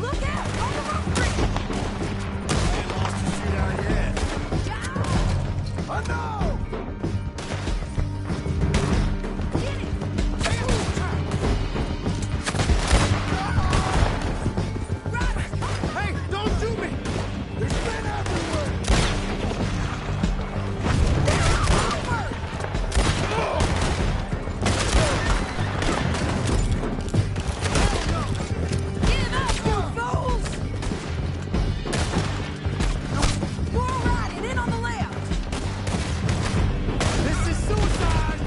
Look out! On the rock creek! Ain't lost a shootout yet. I know! Hey, don't shoot me! There's men everywhere! Give up, you fools! More riding, in on the left. This is suicide!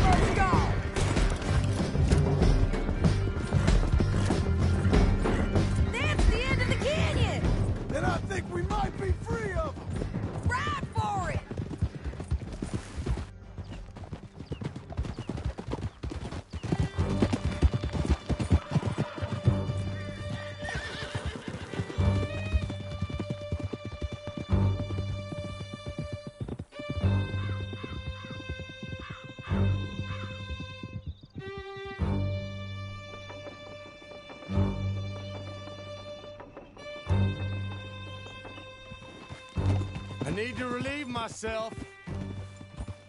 Let's go. That's the end of the canyon. Then I think we might be free of them. Ride for it. I need to relieve myself.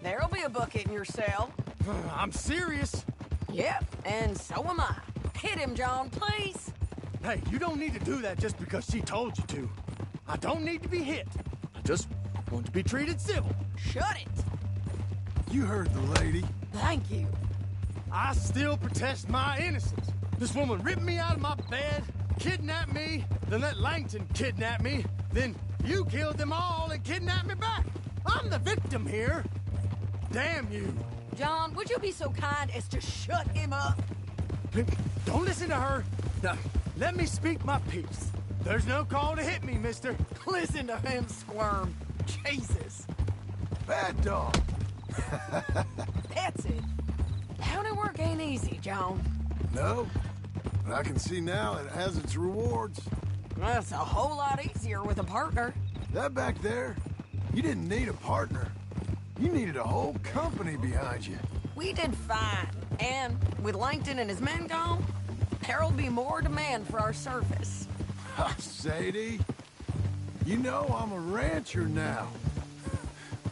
There'll be a bucket in your cell. I'm serious. Yep, and so am I. Hit him, John, please. Hey, you don't need to do that just because she told you to. I don't need to be hit. I just want to be treated civil. Shut it. You heard the lady. Thank you. I still protest my innocence. This woman ripped me out of my bed, kidnapped me, then let Langton kidnap me, then you killed them all and kidnapped me back. I'm the victim here. Damn you. John, would you be so kind as to shut him up? Don't listen to her. Now, let me speak my piece. There's no call to hit me, mister. Listen to him squirm. Jesus. Bad dog. That's it. County work ain't easy, John. No, but I can see now it has its rewards. That's a whole lot easier with a partner. That back there, you didn't need a partner. You needed a whole company behind you. We did fine. And with Langton and his men gone, there'll be more demand for our service. Sadie, you know I'm a rancher now.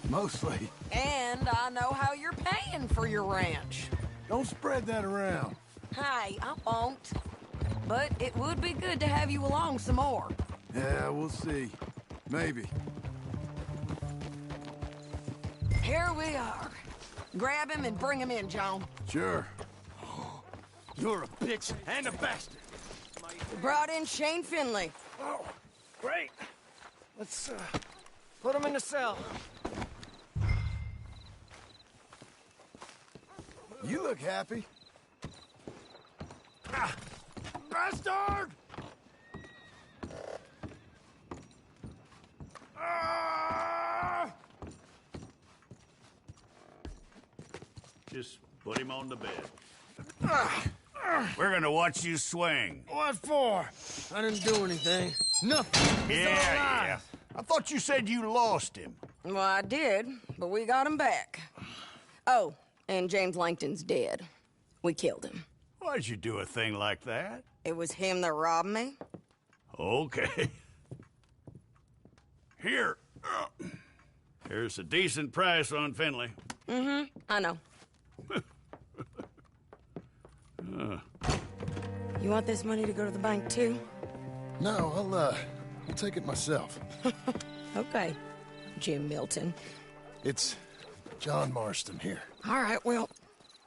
Mostly. And I know how you're paying for your ranch. Don't spread that around. Hey, I won't. But it would be good to have you along some more. Yeah, we'll see. Maybe. Here we are. Grab him and bring him in, John. Sure. You're a bitch and a bastard. Brought in Shane Finley. Oh, great. Let's, put him in the cell. You look happy. Ah, bastard! Ah! Just put him on the bed. We're gonna watch you swing. What for? I didn't do anything. Nothing. It's all Yeah. lies. I thought you said you lost him. Well, I did, but we got him back. Oh, and James Langton's dead. We killed him. Why'd you do a thing like that? It was him that robbed me. Okay. Here. Here's a decent price on Finley. Mm-hmm, I know. You want this money to go to the bank, too? No, I'll take it myself. Okay, Jim Milton. It's John Marston here. All right, well,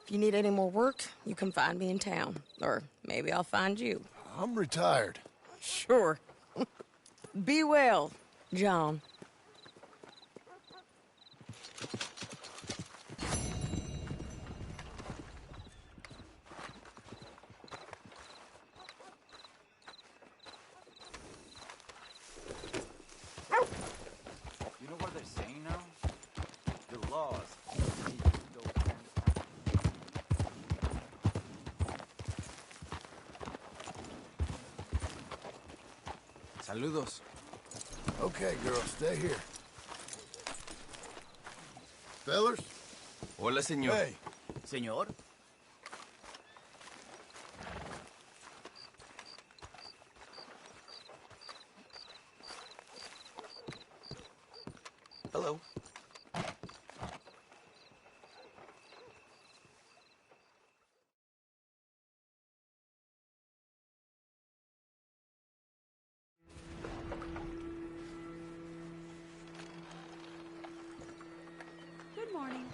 if you need any more work, you can find me in town. Or maybe I'll find you. I'm retired. Sure. Be well, John. You know what they're saying now? The laws. Saludos. Okay, girl, stay here. Fellers? Hola, señor. Hey. Señor? Hello. Good morning.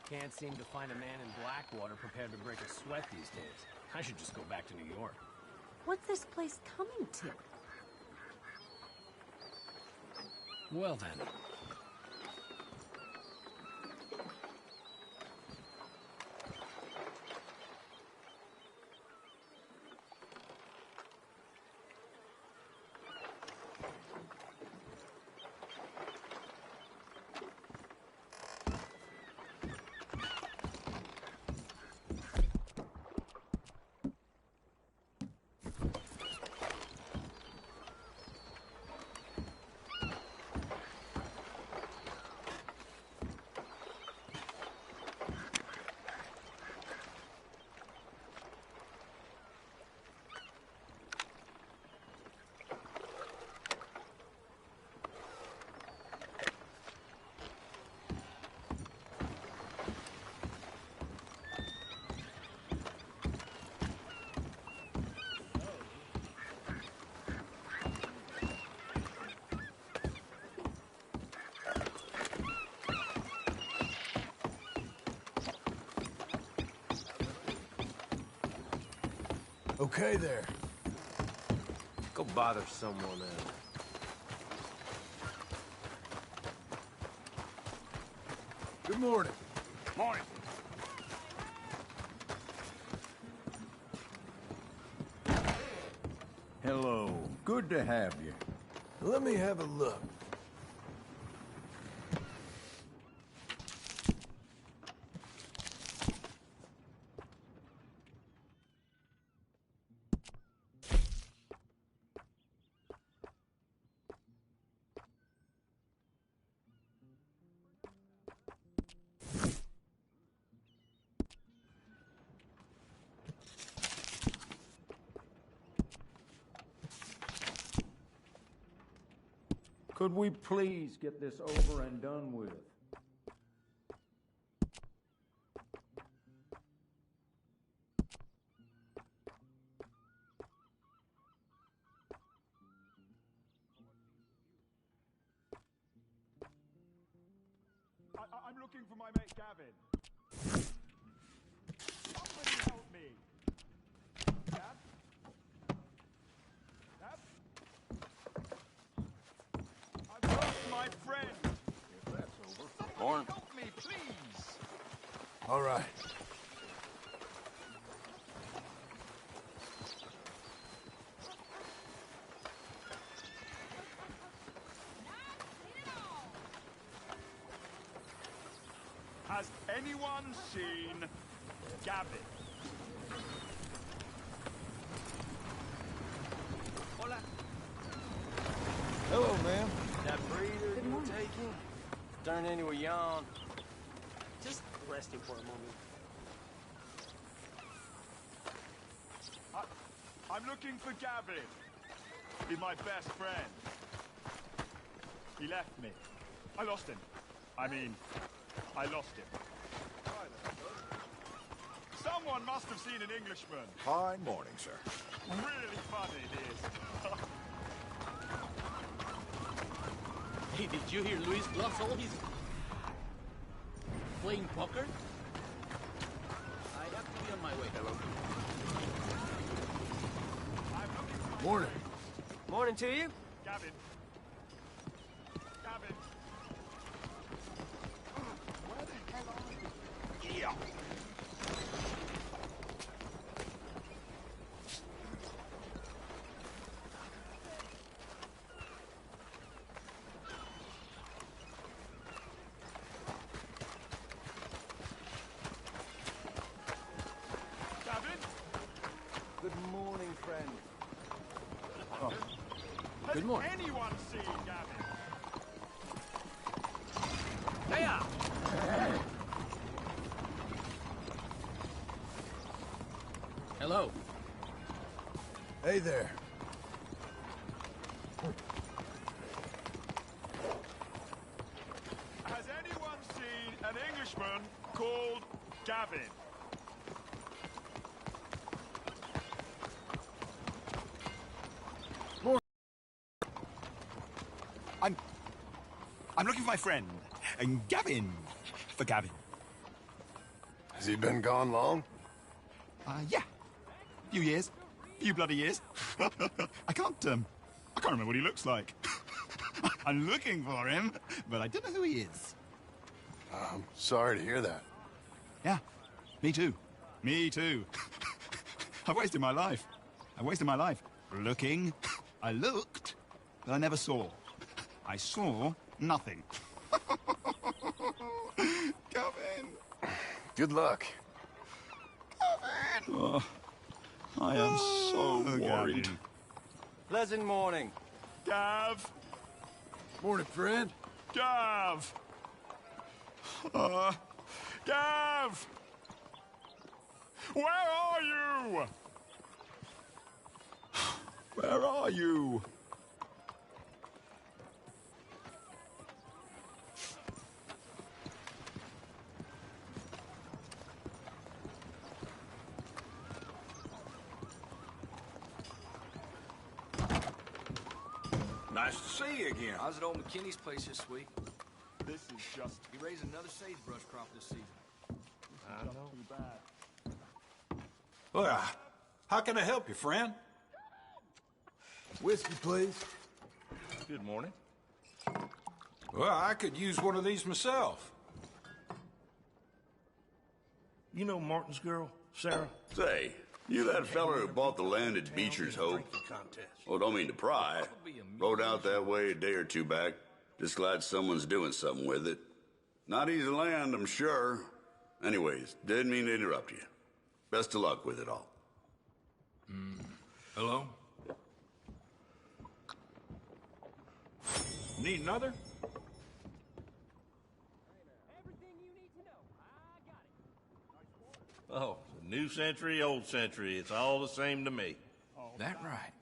Can't seem to find a man in Blackwater prepared to break a sweat these days. I should just go back to New York. What's this place coming to? Well then. Okay there. Go bother someone else. Good morning. Morning. Hello. Good to have you. Let me have a look. Could we please get this over and done with? I'm looking for my mate Gavin. Somebody help me. Gav? Gav? I've lost my friend. If that's over. Somebody help me, please. All right. Has anyone seen Gavin? Hola. Hello, ma'am. That breather you were taking turned into a yawn. Just rest him for a moment. I'm looking for Gavin. He's my best friend. He left me. I lost him. I lost him. Someone must have seen an Englishman. Fine morning, sir. Really funny, this. Hey, did you hear Luis Bluffs? He's playing poker? I have to be on my way. Hello. Morning. Morning to you. Gavin. Gavin. Where the hell are you? Yeah. Good morning, friend. Oh. Good morning. Has anyone seen Gavin? Hey! Hello. Hey there. Has anyone seen an Englishman called Gavin? I'm looking for my friend, Gavin. For Gavin. Has he been gone long? Yeah. Few years. Few bloody years. I can't remember what he looks like. I'm looking for him, but I don't know who he is. I'm sorry to hear that. Yeah. Me too. Me too. I've wasted my life. Looking. I looked, but I never saw. I saw nothing. Gavin. Good luck. Gavin. Oh, I am so worried. Gavin. Pleasant morning. Gav. Morning, friend. Gav. Gav. Where are you? Where are you? Nice to see you again. I was at old McKinney's place this week. This is just... He raised another sagebrush crop this season. I know. Too bad. Well, how can I help you, friend? Whiskey, please. Good morning. Well, I could use one of these myself. You know Martin's girl, Sarah? Say, you that feller who bought the land at Beecher's Hope? Oh, don't mean to pry. Rode out that way a day or two back. Just glad someone's doing something with it. Not easy land, I'm sure. Anyways, didn't mean to interrupt you. Best of luck with it all. Hello? Need another? Oh, new century, old century. It's all the same to me. That right.